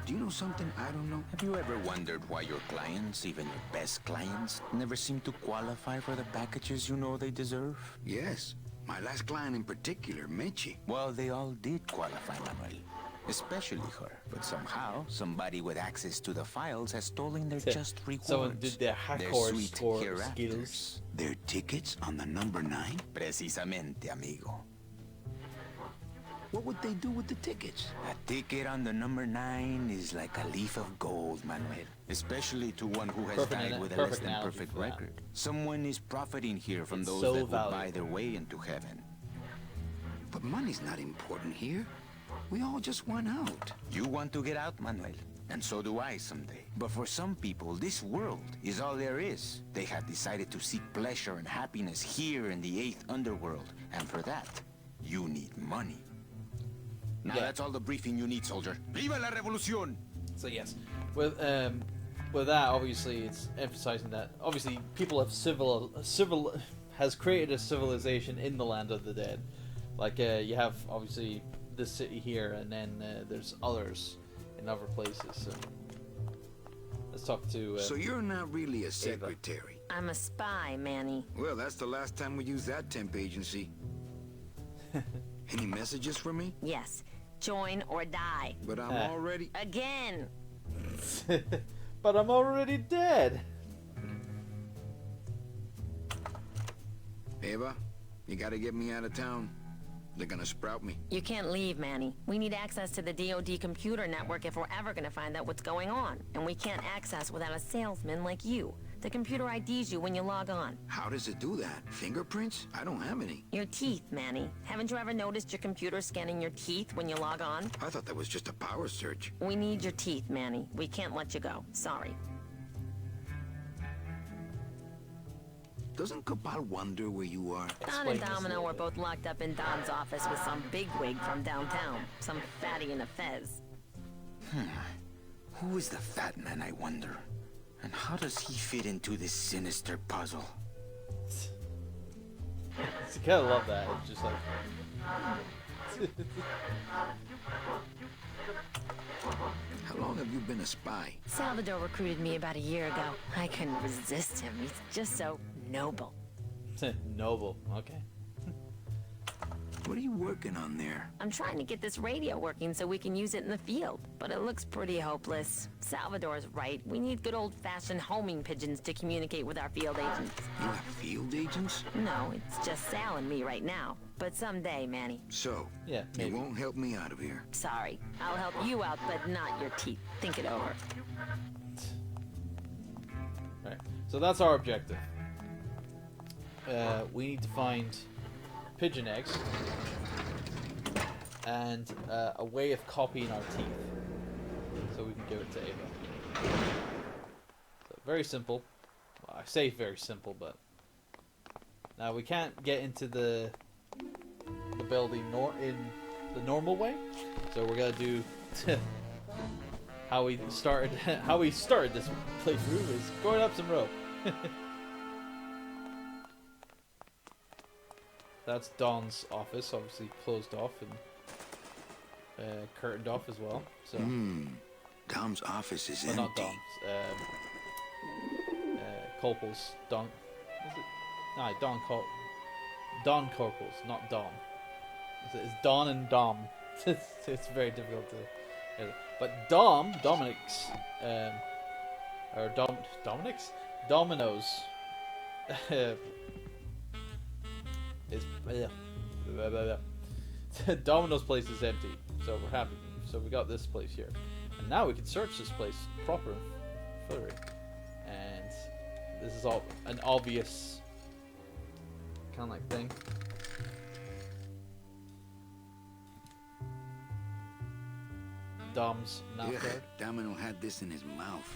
Do you know something I don't know? Have you ever wondered why your clients, even your best clients, never seem to qualify for the packages you know they deserve? Yes. My last client in particular, Meche. Well, they all did qualify, Manuel. Especially her. But somehow, somebody with access to the files has stolen their just rewards. Someone did their hack sweet score hereafters. skills. Their tickets on the number 9? Precisamente, amigo. What would they do with the tickets? A ticket on the number 9 is like a leaf of gold, Manuel. Especially to one who has died with a less than analogy perfect for that. record. Someone is profiting here from It's those so that would buy valuable. their way into heaven. But money's not important here. We all just want out. You want to get out, Manuel. And so do I someday. But for some people, this world is all there is. They have decided to seek pleasure and happiness here in the 8th underworld. And for that, you need money. Now Yeah. that's all the briefing you need, soldier. Viva la revolución! So yes, with that, obviously, it's emphasizing that obviously people have has created a civilization in the land of the dead. Like you have obviously this city here, and then there's others in other places. So let's talk to. So you're not really a secretary? I'm a spy, Manny. Well, that's the last time we used that temp agency. Any messages for me? Yes. Join or die. But I'm already... Again. But I'm already dead. Eva, you gotta get me out of town. They're gonna sprout me. You can't leave, Manny. We need access to the DoD computer network if we're ever gonna find out what's going on. And we can't access without a salesman like you. The computer IDs you when you log on. How does it do that? Fingerprints? I don't have any. Your teeth, Manny. Haven't you ever noticed your computer scanning your teeth when you log on? I thought that was just a power search. We need your teeth, Manny. We can't let you go. Sorry. Doesn't Cabal wonder where you are? Don and Domino were both locked up in Don's office with some bigwig from downtown. Some fatty in a fez. Who is the fat man, I wonder? And how does he fit into this sinister puzzle? You kind of love that. It's just like... How long have you been a spy? Salvador recruited me about a year ago. I couldn't resist him. He's just so noble. Noble. Okay. What are you working on there? I'm trying to get this radio working so we can use it in the field, but it looks pretty hopeless. Salvador's right. We need good old-fashioned homing pigeons to communicate with our field agents. You have field agents? No, it's just Sal and me right now. But someday, Manny. So, Yeah, maybe. you won't help me out of here. Sorry. I'll help you out, but not your teeth. Think it over. Right. So that's our objective. We need to find pigeon eggs and a way of copying our teeth so we can give it to Ava. So very simple. Well, I say very simple, but now we can't get into the building in the normal way, so we're gonna do how we started this playthrough is going up some rope. That's Don's office, obviously closed off and curtained off as well. So, Dom's office is well, empty. not Dom's. Corporal's. Don. Is it? No, Don Corporal's, not Dom. It's Don and Dom. It's very difficult to. But Dominic's, or Dominic's, Domino's. Is Domino's place is empty, so we're happy. So we got this place here, and now we can search this place proper, fully. And this is all an obvious kind of like thing. Dom's mouth Yeah, guard, Domino had this in his mouth.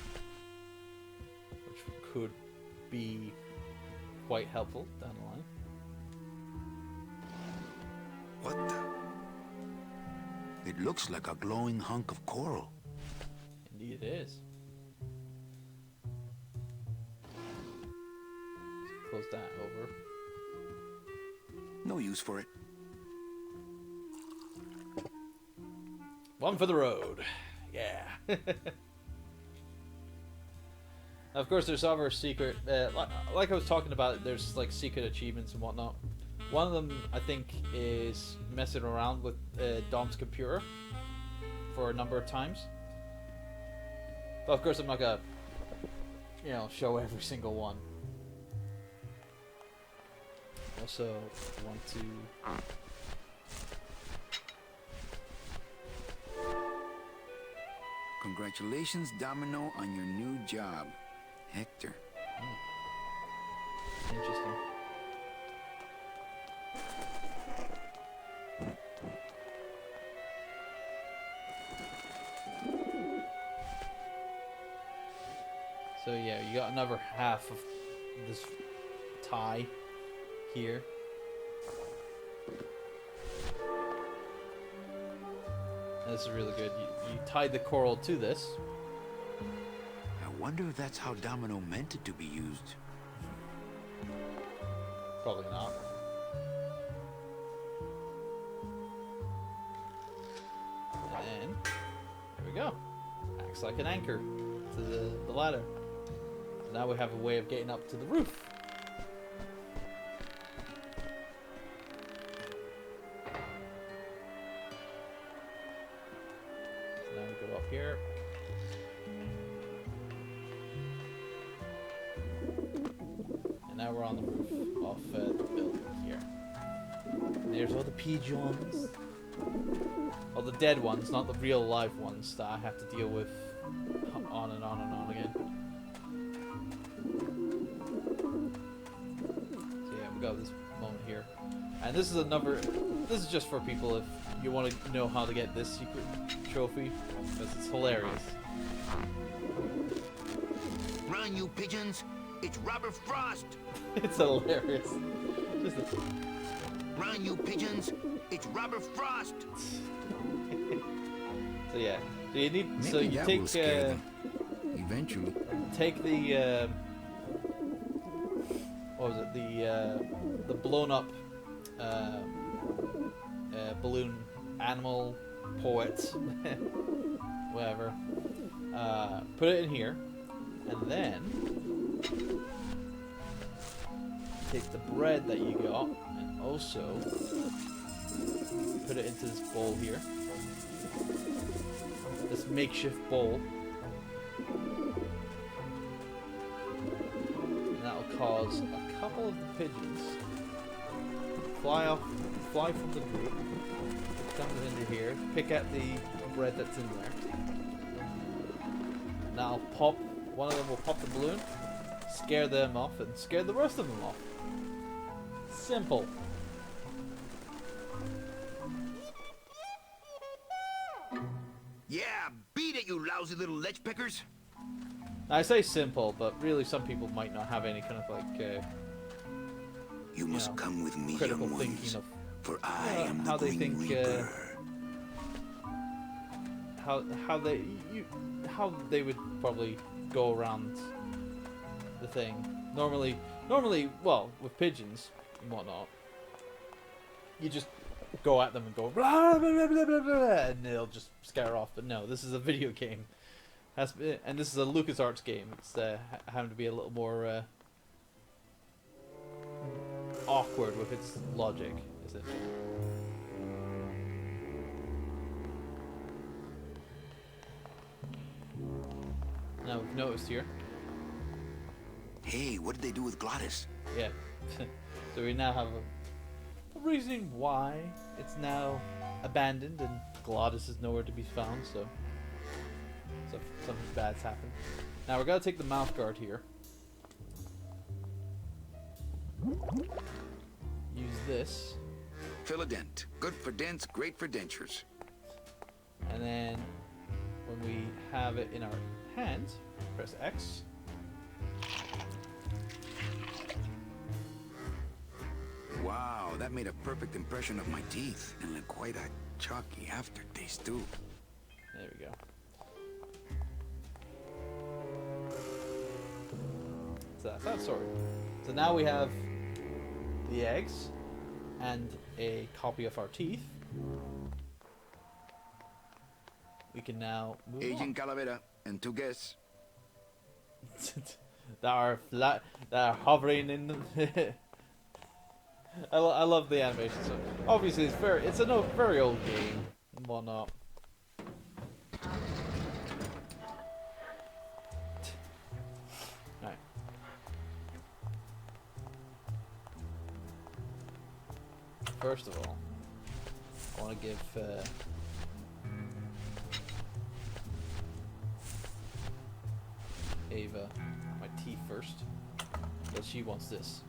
which could be quite helpful down the line. What the? It looks like a glowing hunk of coral. Indeed it is. Close that over. No use for it. One for the road. Yeah. Of course, there's other secret... like I was talking about, there's like secret achievements and whatnot. One of them, I think, is messing around with Dom's computer for a number of times. But of course, I'm not gonna, show every single one. Also, want to... Congratulations, Domino, on your new job. Hector. Interesting. So yeah, you got another half of this tie here. This is really good. You tied the coral to this. I wonder if that's how Domino meant it to be used. Probably not. And then, there we go. Acts like an anchor to the ladder. So now we have a way of getting up to the roof. So now we go up here. And now we're on the roof of the building here. And there's all the pigeons. All the dead ones, not the real live ones that I have to deal with on and on and on again. this moment here. And this is another. This is just for people if you want to know how to get this secret trophy, because it's hilarious. Run, you pigeons! It's Robert Frost! It's hilarious. Just a... Run, you pigeons! It's Robert Frost! So yeah, so you need. Maybe so you that take. will scare them. Eventually. Take the. What was it? The blown up balloon animal poet, whatever. Put it in here, and then take the bread that you got, and also put it into this bowl here. This makeshift bowl. And that'll cause a couple of the pigeons fly from the group, come into here, pick at the bread that's in there. Now pop, one of them will pop the balloon, scare them off, and scare the rest of them off. Simple. Yeah, beat it, you lousy little lech pickers! Now, I say simple, but really some people might not have any kind of like You must come with me, critical young thinking ones, of for I am the how they Green think Reaper. how they would probably go around the thing. Normally, well, with pigeons and whatnot, you just go at them and go blah blah blah blah blah, blah and they'll just scare off. But no, this is a video game, and this is a LucasArts game. It's having to be a little more awkward with its logic, is it? Now we've noticed here. Hey, what did they do with Glottis? Yeah. So we now have a reasoning why it's now abandoned and Glottis is nowhere to be found, so something bad's happened. Now we're gonna take the mouth guard here. Use this. Fill a dent. Good for dents, great for dentures. And then when we have it in our hand, press X. Wow, that made a perfect impression of my teeth. And like quite a chalky aftertaste, too. There we go. So that's that story. So now we have the eggs and a copy of our teeth. We can now move Agent Calavera and 2 guests. that are hovering in the I love the animation. So obviously it's a very old game and whatnot. Right. First of all, I want to give Ava my teeth first, because she wants this.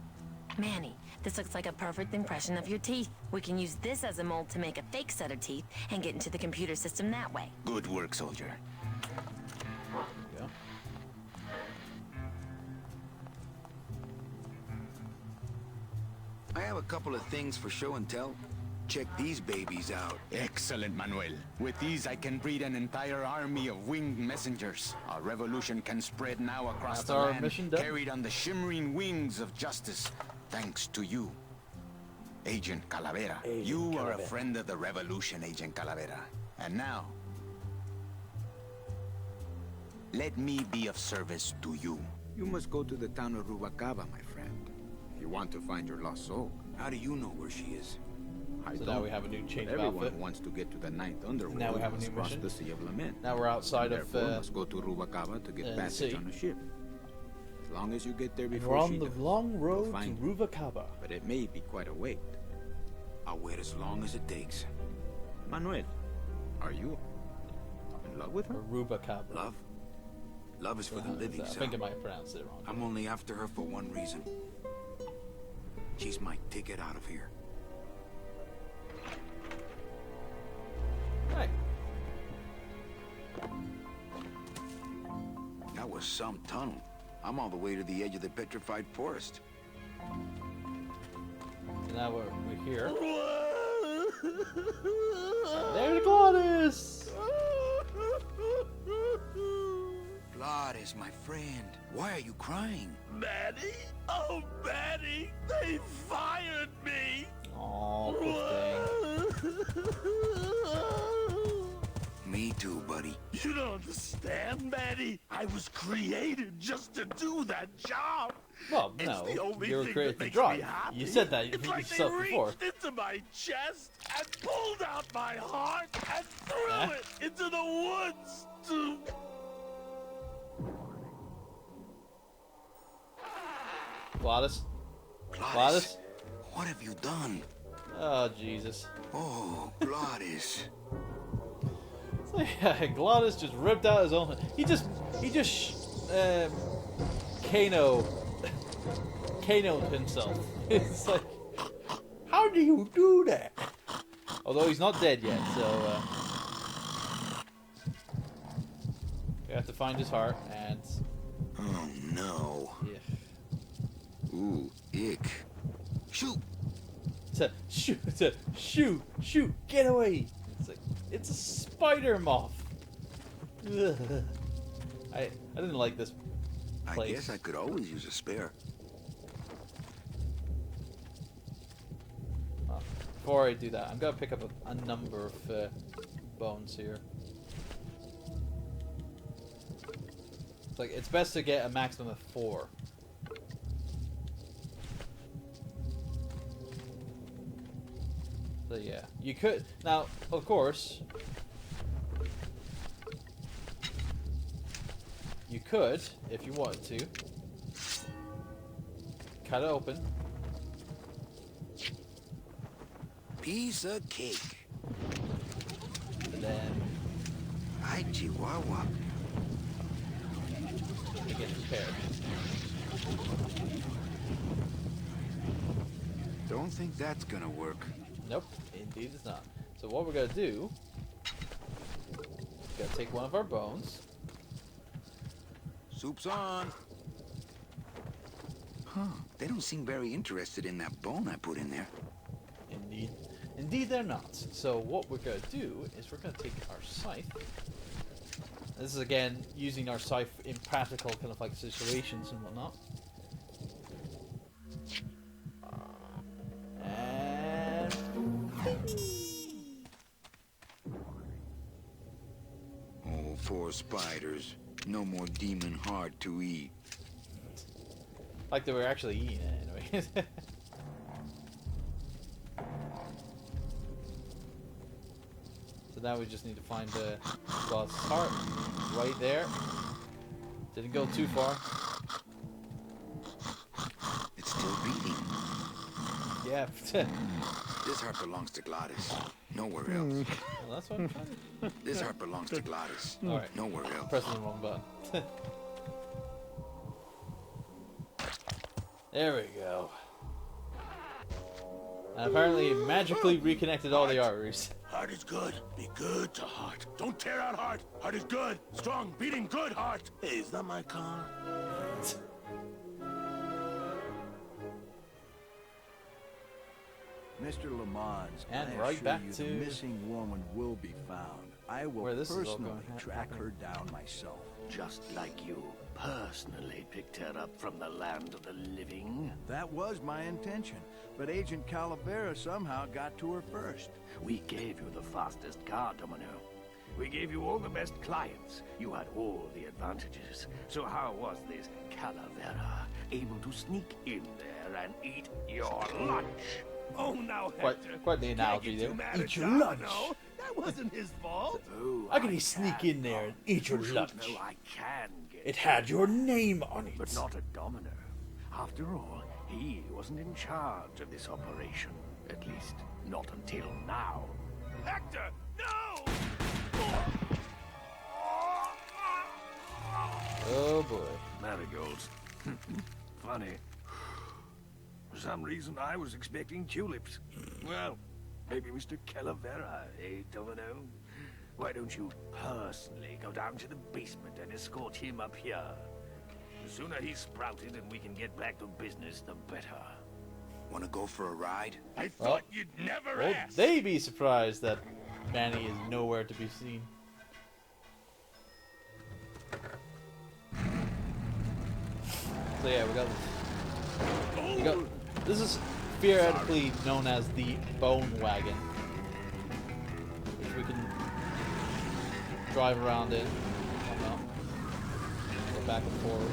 Manny, this looks like a perfect impression of your teeth. We can use this as a mold to make a fake set of teeth and get into the computer system that way. Good work, soldier. There we go. I have a couple of things for show and tell. Check these babies out. Excellent, Manuel. With these, I can breed an entire army of winged messengers. Our revolution can spread now across That's the our land, mission done. carried on the shimmering wings of justice, thanks to you, Agent Calavera. You are a friend of the revolution, Agent Calavera. And now, let me be of service to you. You must go to the town of Rubacaba, my friend, if you want to find your lost soul. How do you know where she is? So now we have a new change of Everyone outfit. who wants to get to the ninth underworld Now we have a must new cross mission. the Sea of Lament. Now we're outside of Therefore, must go to Rubacaba to get the passage sea. on a ship. As long as you get there and before we're on she the does, long you'll road to find her. Ruvacaba. But it may be quite a wait. I'll wait as long as it takes. Manuel, are you in love with her? Or Rubacaba. Love? Love is for the living, I sir. think I might have pronounced it wrong. I'm only after her for one reason. She's my ticket out of here. Right. That was some tunnel. I'm all the way to the edge of the petrified forest. So now we're here. There's Gladys! Gladys, my friend. Why are you crying? Manny? Oh, Manny! They fired me! Aw, poor thing. Me too, buddy. You don't understand, Manny. I was created just to do that job. Well, It's no, the only you were thing created that to makes drive. me happy. You said that It's like they yourself before. reached into my chest and pulled out my heart and threw it into the woods to... Gladys? Gladys, what have you done? Oh, Jesus. Oh, Gladys. So, yeah, Gladys just ripped out his own... He just Kano'd himself. It's like, how do you do that? Although he's not dead yet, so we have to find his heart and Oh no. yeah. Ooh, ick. Shoot! Shoot, get away! It's like, it's a spider moth. Ugh. I didn't like this place. I guess I could always use a spare. Before I do that, I'm gonna pick up a number of bones here. It's like, it's best to get a maximum of 4. So yeah, you could now, of course, you could, if you wanted to, cut it open. Piece of cake. And then Hi, Chihuahua. it gets prepared. Don't think that's gonna work. Nope, indeed it's not. So what we're gonna do, gotta take one of our bones. Soup's on. Huh. They don't seem very interested in that bone I put in there. Indeed they're not. So what we're gonna do is we're gonna take our scythe. This is again using our scythe in practical kind of like situations and whatnot. And Oh, 4 spiders. No more demon heart to eat. like they were actually eating it anyway. So now we just need to find the boss heart right there. Didn't go too far. It's still beating. Yeah. This heart belongs to Gladys. Nowhere else. Well, that's what I'm trying to do. This heart belongs to Gladys. Alright. Nowhere else. Pressing the wrong button. There we go. And apparently it magically reconnected all the arteries. Heart is good. Be good to heart. Don't tear out heart. Heart is good. Strong, beating, good heart. Hey, is that my car? Mr. Lamont, And I right assure back you to the missing woman will be found. I will where this is all personally going. track her down myself. Just like you personally picked her up from the land of the living. That was my intention, but Agent Calavera somehow got to her first. We gave you the fastest car, Domino. We gave you all the best clients. You had all the advantages. So how was this Calavera able to sneak in there and eat your lunch? Oh, now, Hector. Quite the analogy there. Eat your lunch. That wasn't his fault. Oh, How can he sneak in there and eat your You should lunch? know I can get It had your name on it. but not a domino. After all, he wasn't in charge of this operation. At least, not until now. Hector, no! Oh boy. Marigolds. Funny. For some reason, I was expecting tulips. Well, maybe Mr. Calavera, I don't know. Why don't you personally go down to the basement and escort him up here? The sooner he's sprouted and we can get back to business, the better. Wanna go for a ride? I thought you'd never Will ask. they be surprised that Manny is nowhere to be seen? So yeah, we got this is theoretically known as the Bone Wagon, which we can drive around in. Whatnot. Go back and forth.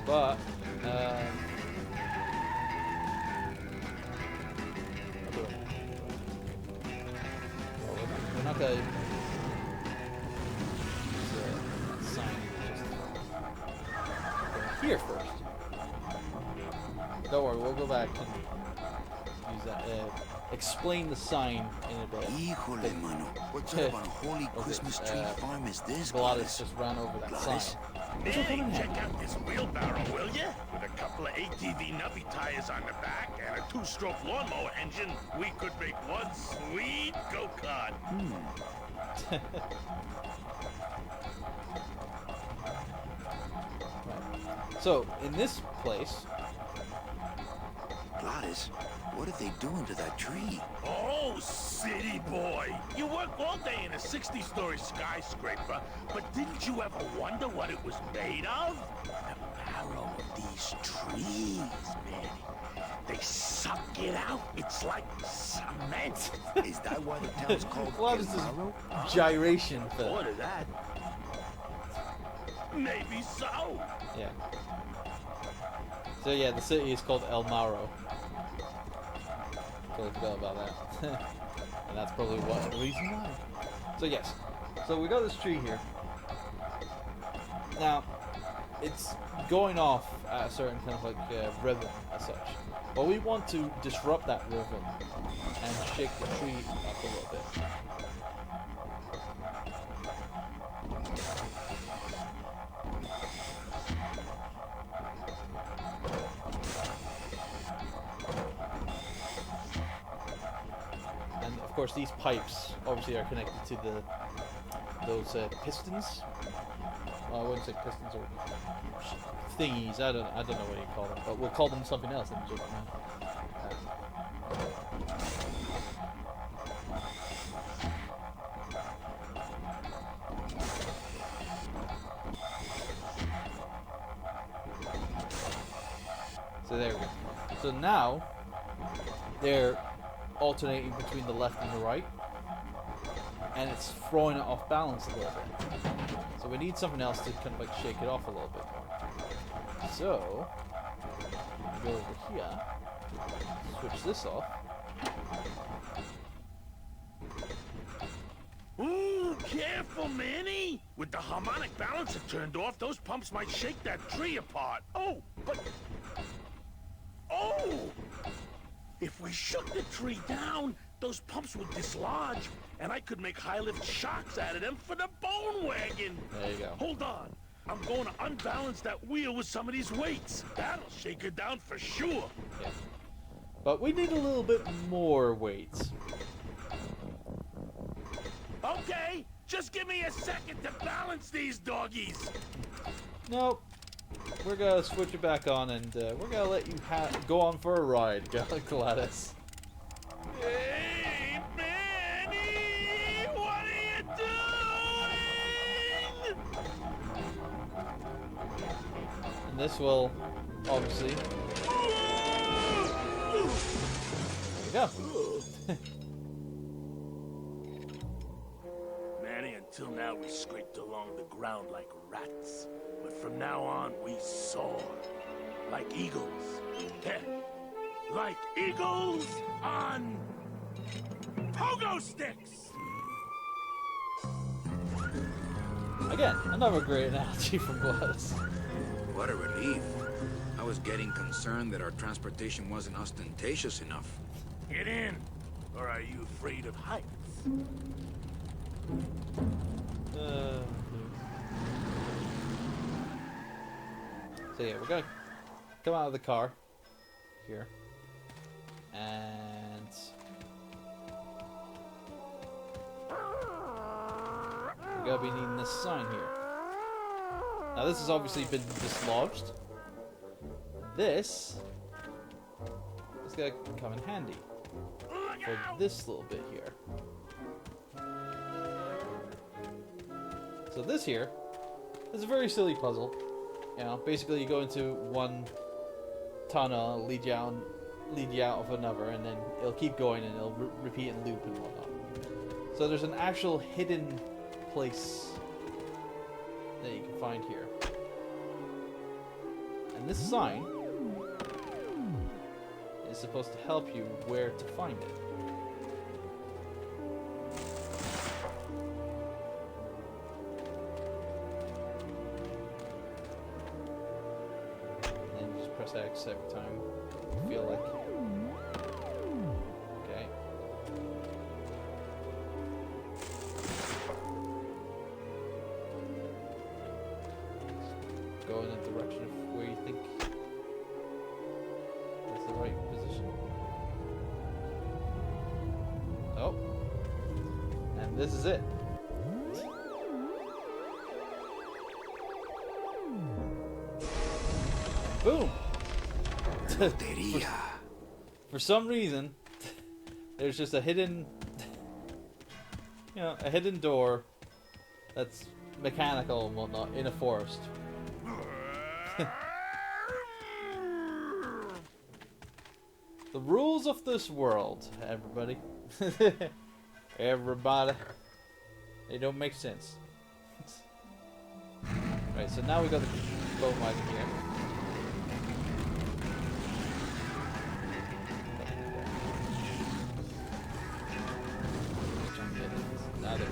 Whatnot. But we're not gonna use the sign. Just here first. Don't worry, we'll go back and use that. Explain the sign in a bit. Híjole, mano. What type of unholy Christmas tree farm is this, Gladys just ran over that sign. Hey, check out this wheelbarrow, will ya? With a couple of ATV nubby tires on the back and a 2-stroke lawnmower engine, we could make one sweet go-kart. So, in this place... Gladys, what are they doing to that tree? Oh, city boy! You work all day in a 60-story skyscraper, but didn't you ever wonder what it was made of? The marrow of these trees, man. They suck it out. It's like cement. Is that why the town's called What is this gyration thing? What is that? Maybe so. Yeah. So yeah, the city is called El Mauro. Totally forgot about that. And that's probably the reason why. So yes. So we got this tree here. Now, it's going off at a certain kind of like rhythm as such. But we want to disrupt that rhythm and shake the tree up a little bit. And of course, these pipes obviously are connected to those pistons. Well, I wouldn't say pistons or thingies. I don't know what you call them, but we'll call them something else. So there we go. So now they're alternating between the left and the right, and it's throwing it off balance a little bit. So we need something else to kind of like shake it off a little bit more. So go over here, switch this off. Ooh, careful, Manny! With the harmonic balancer turned off, those pumps might shake that tree apart. Oh, but... Oh! If we shook the tree down, those pumps would dislodge, and I could make high-lift shocks out of them for the bone wagon! There you go. Hold on. I'm going to unbalance that wheel with some of these weights. That'll shake it down for sure. Yeah. But we need a little bit more weights. Okay, just give me a second to balance these doggies. Nope. We're gonna switch it back on, and we're gonna let you go on for a ride, Gladys. Hey, Manny! What are you doing? And this will, obviously... There we go. Manny, until now we scraped along the ground like rats. But from now on, we soar. Like eagles. Heh. Like eagles on... pogo sticks! Again, another great analogy from Gladys. What a relief. I was getting concerned that our transportation wasn't ostentatious enough. Get in. Or are you afraid of heights? So yeah, we're gonna come out of the car here, and we're gonna be needing this sign here. Now this has obviously been dislodged. This is gonna come in handy for this little bit here. So this here is a very silly puzzle. You know, basically you go into one tunnel, lead you out of another, and then it'll keep going and it'll repeat and loop and whatnot. So there's an actual hidden place that you can find here. And this sign is supposed to help you where to find it. And just press X every time you feel like. Okay. Go in the direction of where you think is the right position. Oh. And this is it. Boom! For some reason, there's just a hidden, a hidden door that's mechanical and whatnot in a forest. The rules of this world, everybody. Everybody. They don't make sense. Right, so now we got the boat wagon here. Now there.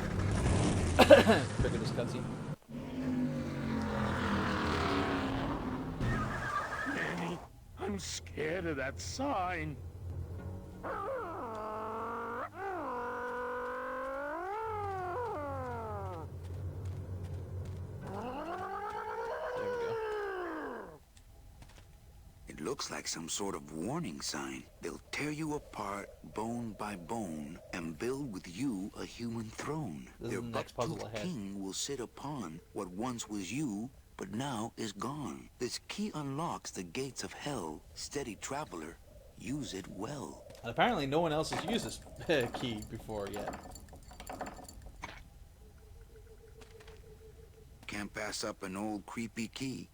Trigger this cutscene. I'm scared of that sign. It looks like some sort of warning sign. They'll tear you apart bone by bone and build with you a human throne. Their buck-toothed king will sit upon what once was you, but now is gone. This key unlocks the gates of hell. Steady traveler, use it well. And apparently no one else has used this key before yet. Can't pass up an old creepy key.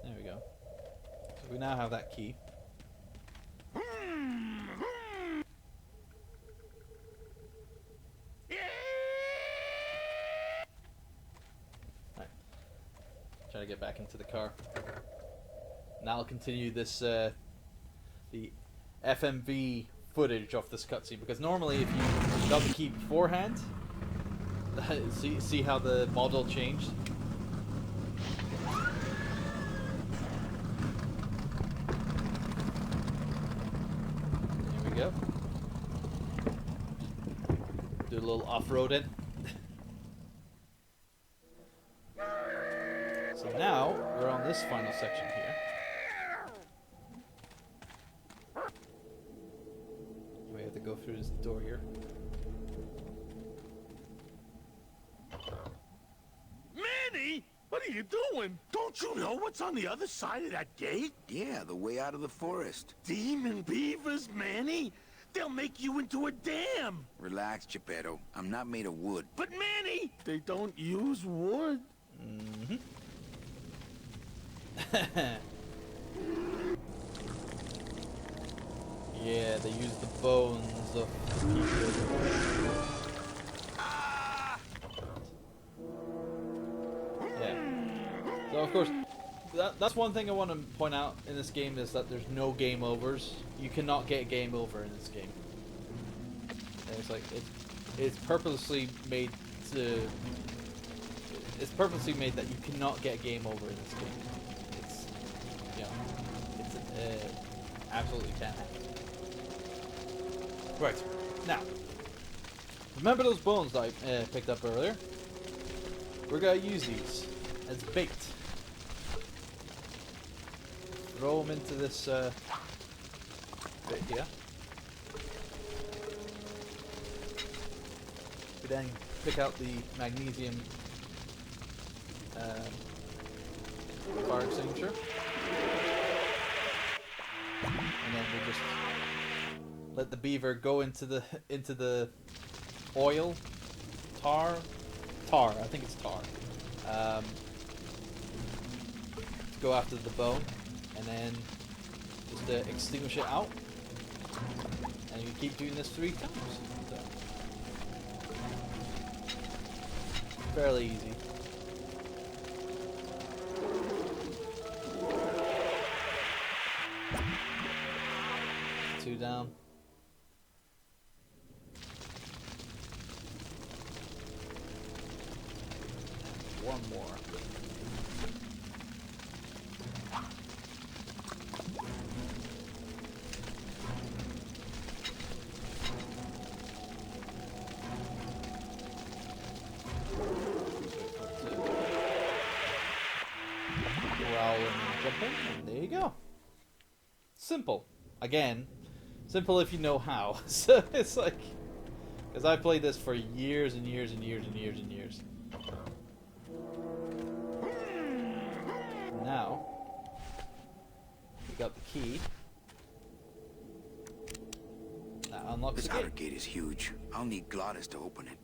There we go. So we now have that key. Trying to get back into the car. Now I'll continue this, the FMV footage of this cutscene, because normally if you got the key beforehand, see how the model changed? There we go. Do a little off-roading. So now, we're on this final section here. We have to go through this door here. Manny, what are you doing? Don't you know what's on the other side of that gate? Yeah, the way out of the forest. Demon beavers, Manny. They'll make you into a dam. Relax, Geppetto. I'm not made of wood. But Manny, they don't use wood. Mm-hmm. Yeah, they use the bones of people. Yeah. So of course, that's one thing I want to point out in this game, is that there's no game overs. You cannot get game over in this game. And it's like it's purposely made to. It's purposely made that you cannot get game over in this game. It's, absolutely can't happen. Right, now, remember those bones that I picked up earlier? We're gonna use these as bait throw them into this bit here. We then pick out the magnesium fire extinguisher, and then we just let the beaver go into the oil, tar. I think it's tar. To go after the bone, and then just extinguish it out, and you keep doing this 3 times. So, fairly easy. Two down. One more. Growling and jumping, and there you go. Simple. Again, simple if you know how. So it's like, because I played this for years and years and years and years and years. Now, we got the key. That unlocks This the outer gate. gate is huge. I'll need Glottis to open it.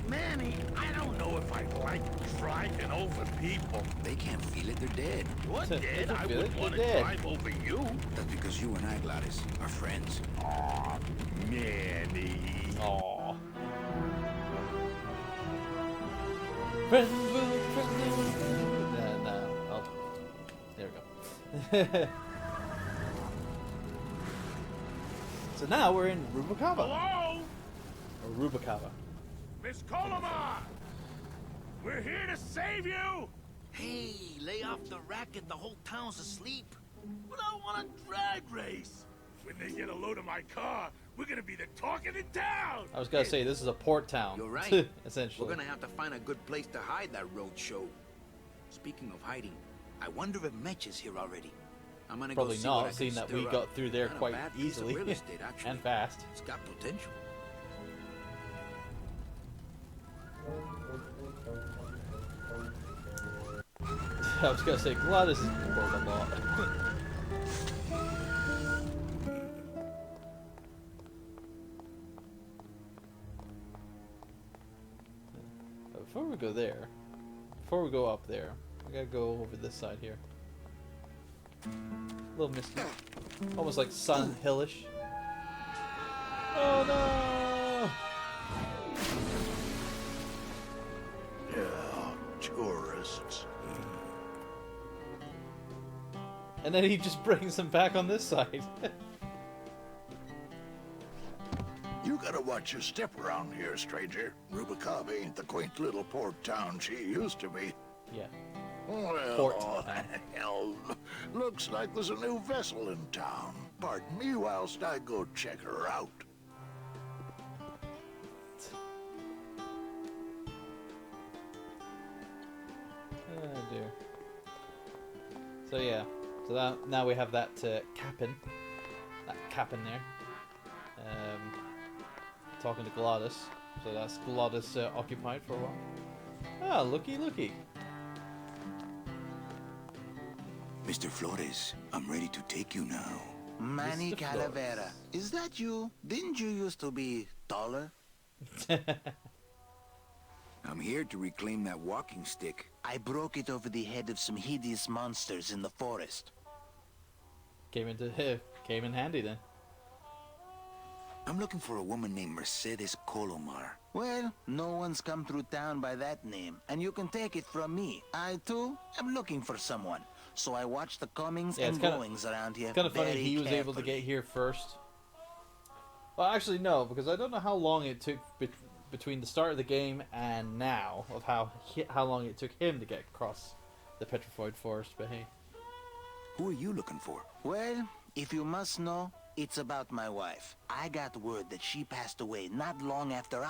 Manny, I don't know if I like driving over people. They can't feel it, they're dead. You're They dead. don't I feel wouldn't it, want to they're dead. drive over you. That's because you and I, Glottis, are friends. Aw, Manny. Aww. No. Oh, there we go. So now we're in Rubacava. Hello? Or Rubacava. Miss Colomar! We're here to save you! Hey, lay off the racket. The whole town's asleep. But I want a drag race. When they get a load of my car, we're gonna be the talk of the town! I was gonna say this is a port town. You're right. Essentially. We're gonna have to find a good place to hide that road show. Speaking of hiding, I wonder if Meche is here already. I'm gonna Probably go see what I not, can seeing that stir we up. got through there Not a quite bad piece of easily real estate, actually. and fast. It's got potential. I was gonna say Gladys is bored a lot. Before we go there, before we go up there, we gotta go over this side here. A little misty, almost like Sun Hillish. Oh no! Yeah, tourists. And then he just brings them back on this side. You gotta watch your step around here, stranger. Rubacava ain't the quaint little port town she used to be. Yeah. Well, Port oh, town. hell, looks like there's a new vessel in town. Pardon me whilst I go check her out. Oh dear. So yeah, so that, now we have that captain there, talking to Glottis. So that's Glottis occupied for a while. Ah, looky. Mr. Flores, I'm ready to take you now. Manny Mr. Flores. Calavera, is that you? Didn't you used to be taller? I'm here to reclaim that walking stick. I broke it over the head of some hideous monsters in the forest. Came in handy then. I'm looking for a woman named Mercedes Colomar. Well, no one's come through town by that name, and you can take it from me. I, too, am looking for someone. So I watch the comings Yeah, and it's kinda- goings around here It's kind of funny very he was able to carefully. get here first. Well, actually no, because I don't know how long it took between the start of the game and now of how long it took him to get across the petrified forest. But hey, Who are you looking for? Well, if you must know, It's about my wife. I got word that she passed away not long after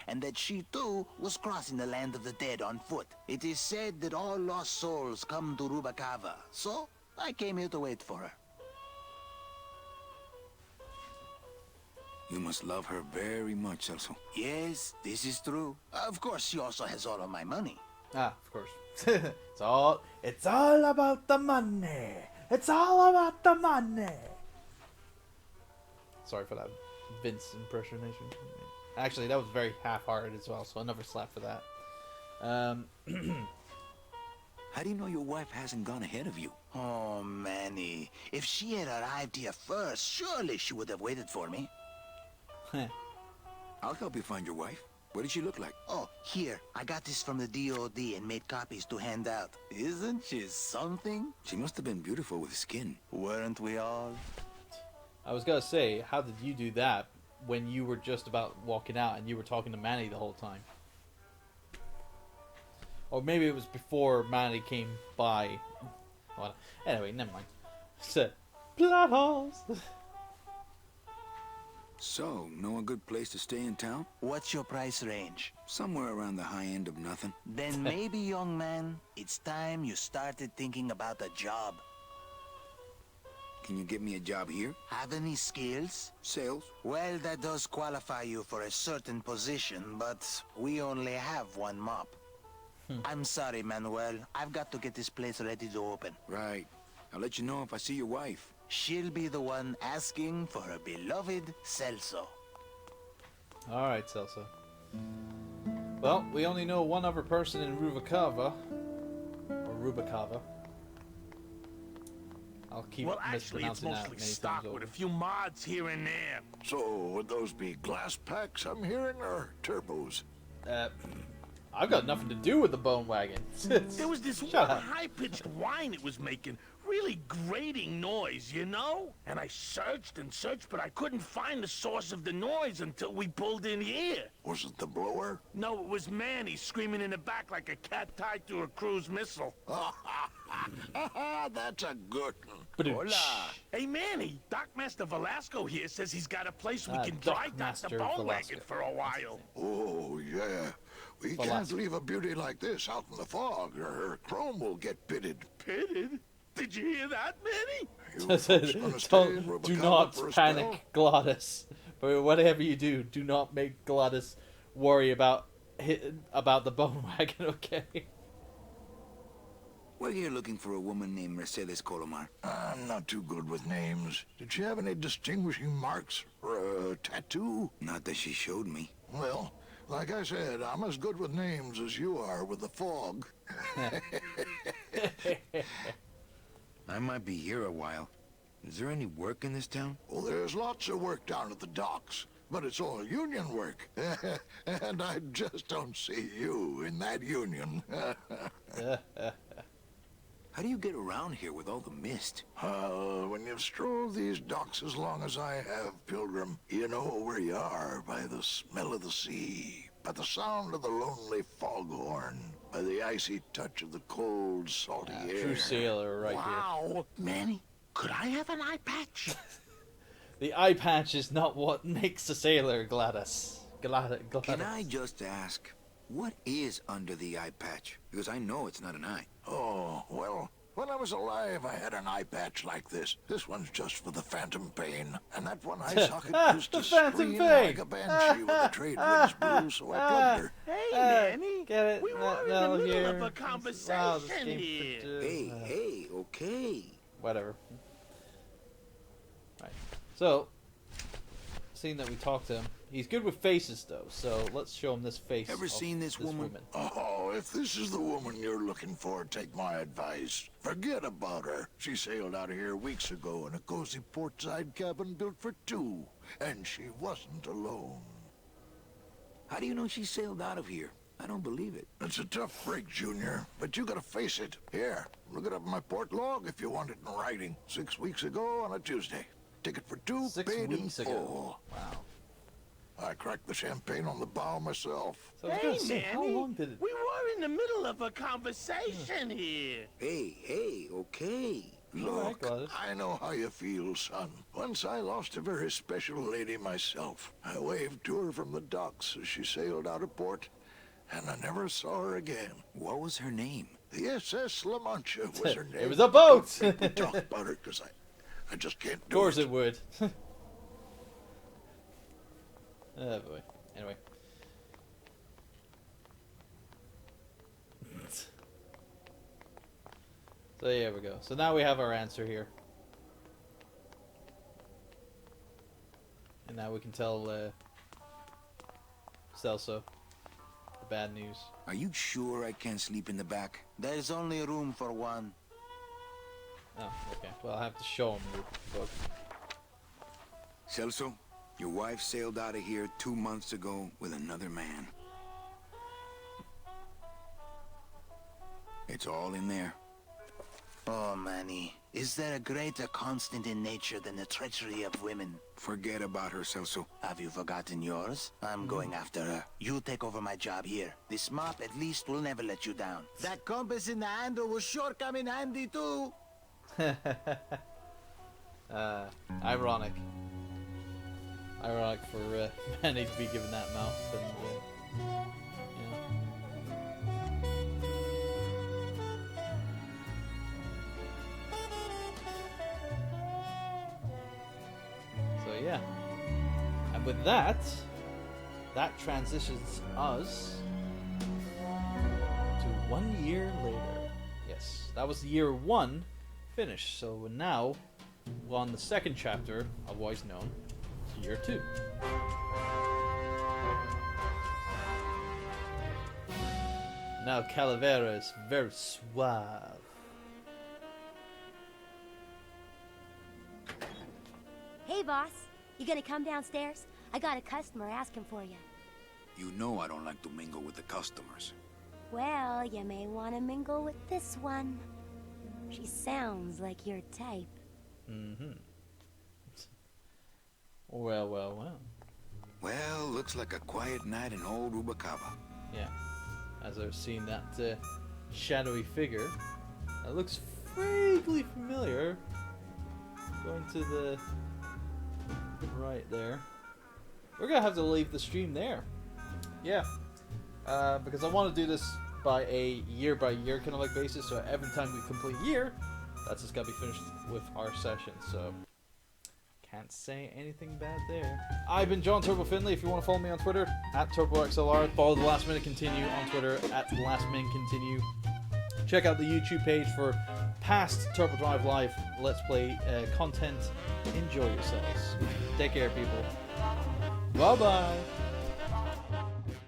and that she too was crossing the land of the dead on foot. It is said that all lost souls come to Rubacava, so I came here to wait for her. You must love her very much, Celso. Yes, this is true. Of course, she also has all of my money. Ah, of course. it's all about the money. It's all about the money. Sorry for that Vince impersonation. Actually, that was very half-hearted as well, so I'll never slap for that. How do you know your wife hasn't gone ahead of you? Oh, Manny. If she had arrived here first, surely she would have waited for me. I'll help you find your wife. What does she look like? Oh, here. I got this from the DOD and made copies to hand out. Isn't she something? She must have been beautiful with skin. Weren't we all? I was gonna say, how did you do that when you were just about walking out and you were talking to Manny the whole time? Or maybe it was before Manny came by. Well, anyway, never mind. So, plot holes. So, know a good place to stay in town? What's your price range? Somewhere around the high end of nothing. Then maybe, young man, it's time you started thinking about a job. Can you get me a job here? Have any skills? Sales? Well, that does qualify you for a certain position, but we only have one mop. I'm sorry, Manuel. I've got to get this place ready to open. Right. I'll let you know if I see your wife. She'll be the one asking for her beloved Celso. Alright, Celso. Well, we only know one other person in Rubacava. Or Rubacava. I'll keep actually, it's mispronouncing that mostly many stock times with over. a few mods here and there. So, would those be glass packs I'm hearing, or turbos? I've got nothing to do with the bone wagon. There was this Shut one up. high-pitched whine it was making. Really grating noise, you know? And I searched and searched, but I couldn't find the source of the noise until we pulled in here. Was it the blower? No, it was Manny screaming in the back like a cat tied to a cruise missile. That's a good one. Hola. Hey, Manny, Dockmaster Velasco here says he's got a place we can dry dock the Dockmaster bone Velasco. wagon for a while. Oh, yeah. We can't leave a beauty like this out in the fog, or her chrome will get pitted. Pitted? Did you hear that, Manny? You folks gonna stay in Do Rubacava not for a panic, spell? Glottis. But whatever you do not make Glottis worry about the bone wagon, okay? We're here looking for a woman named Mercedes Colomar. I'm not too good with names. Did she have any distinguishing marks or a tattoo? Not that she showed me. Well, like I said, I'm as good with names as you are with the fog. I might be here a while. Is there any work in this town? Well, there's lots of work down at the docks, but it's all union work. And I just don't see you in that union. How do you get around here with all the mist? When you've strolled these docks as long as I have, Pilgrim, you know where you are by the smell of the sea, by the sound of the lonely foghorn, by the icy touch of the cold, salty air. True sailor right Wow. Manny, could I have an eye patch? here. The eye patch is not what makes a sailor, Gladys. Gladys. Can I just ask, what is under the eye patch? Because I know it's not an eye. Oh, well, when I was alive, I had an eye patch like this. This one's just for the phantom pain. And that one eye socket used to The phantom scream pain. like a banshee when the trade winds blew, so I plugged her. Hey, Manny. Get it? We were in No, the middle here. of a Wow, this conversation game here. Hey, okay. Whatever. Right. So, seeing that we talked to him, he's good with faces though, so let's show him this face. Ever of seen this woman? Oh, if this is the woman you're looking for, take my advice. Forget about her. She sailed out of here weeks ago in a cozy portside cabin built for two. And she wasn't alone. How do you know she sailed out of here? I don't believe it. It's a tough break, Junior, but you gotta face it. Here, look it up in my port log if you want it in writing. 6 weeks ago on a Tuesday. Ticket for two, 6 paid weeks in ago. full. Wow. I cracked the champagne on the bow myself. So I was Hey, gonna say, how Manny, long did it? we were in the middle of a conversation here. Hey, okay. Look, Gladys. I know how you feel, son. Once I lost a very special lady myself. I waved to her from the docks as she sailed out of port, and I never saw her again. What was her name? The SS La Mancha was her name. It was a boat! People talk about her because I just can't do it. Of course it would. Oh boy. Anyway. So there we go. So now we have our answer here. And now we can tell Celso the bad news. Are you sure I can't sleep in the back? There's only room for one. Oh, okay. Well, I'll have to show him the book. Celso, your wife sailed out of here 2 months ago with another man. It's all in there. Oh, Manny. Is there a greater constant in nature than the treachery of women? Forget about her, Celso. Have you forgotten yours? I'm going after her. You take over my job here. This mop at least will never let you down. That compass in the handle will sure come in handy too. Ironic. Ironic for Manny to be given that mouth. And, So yeah. And with that, that transitions us to 1 year later. Yes, that was year 1 finished. So now we're on the second chapter, otherwise known as year 2. Now Calavera is very suave. Hey, boss. You gonna come downstairs? I got a customer asking for you. You know I don't like to mingle with the customers. Well, you may want to mingle with this one. She sounds like your type. Mm-hmm. Well, well, well. Well, looks like a quiet night in old Rubacava. Yeah. As I've seen that shadowy figure. That looks vaguely familiar. Going to the right there. We're gonna have to leave the stream there. Yeah. Because I want to do this by a year kind of like basis, so every time we complete a year, that's just gotta be finished with our session, so can't say anything bad there. I've been John Turbo Finley. If you want to follow me on Twitter, @TurboXLR, follow The Last Minute Continue on Twitter, @LastMinContinue. Check out the YouTube page for past Turbo Drive Live Let's Play content. Enjoy yourselves. Take care, people. Bye-bye.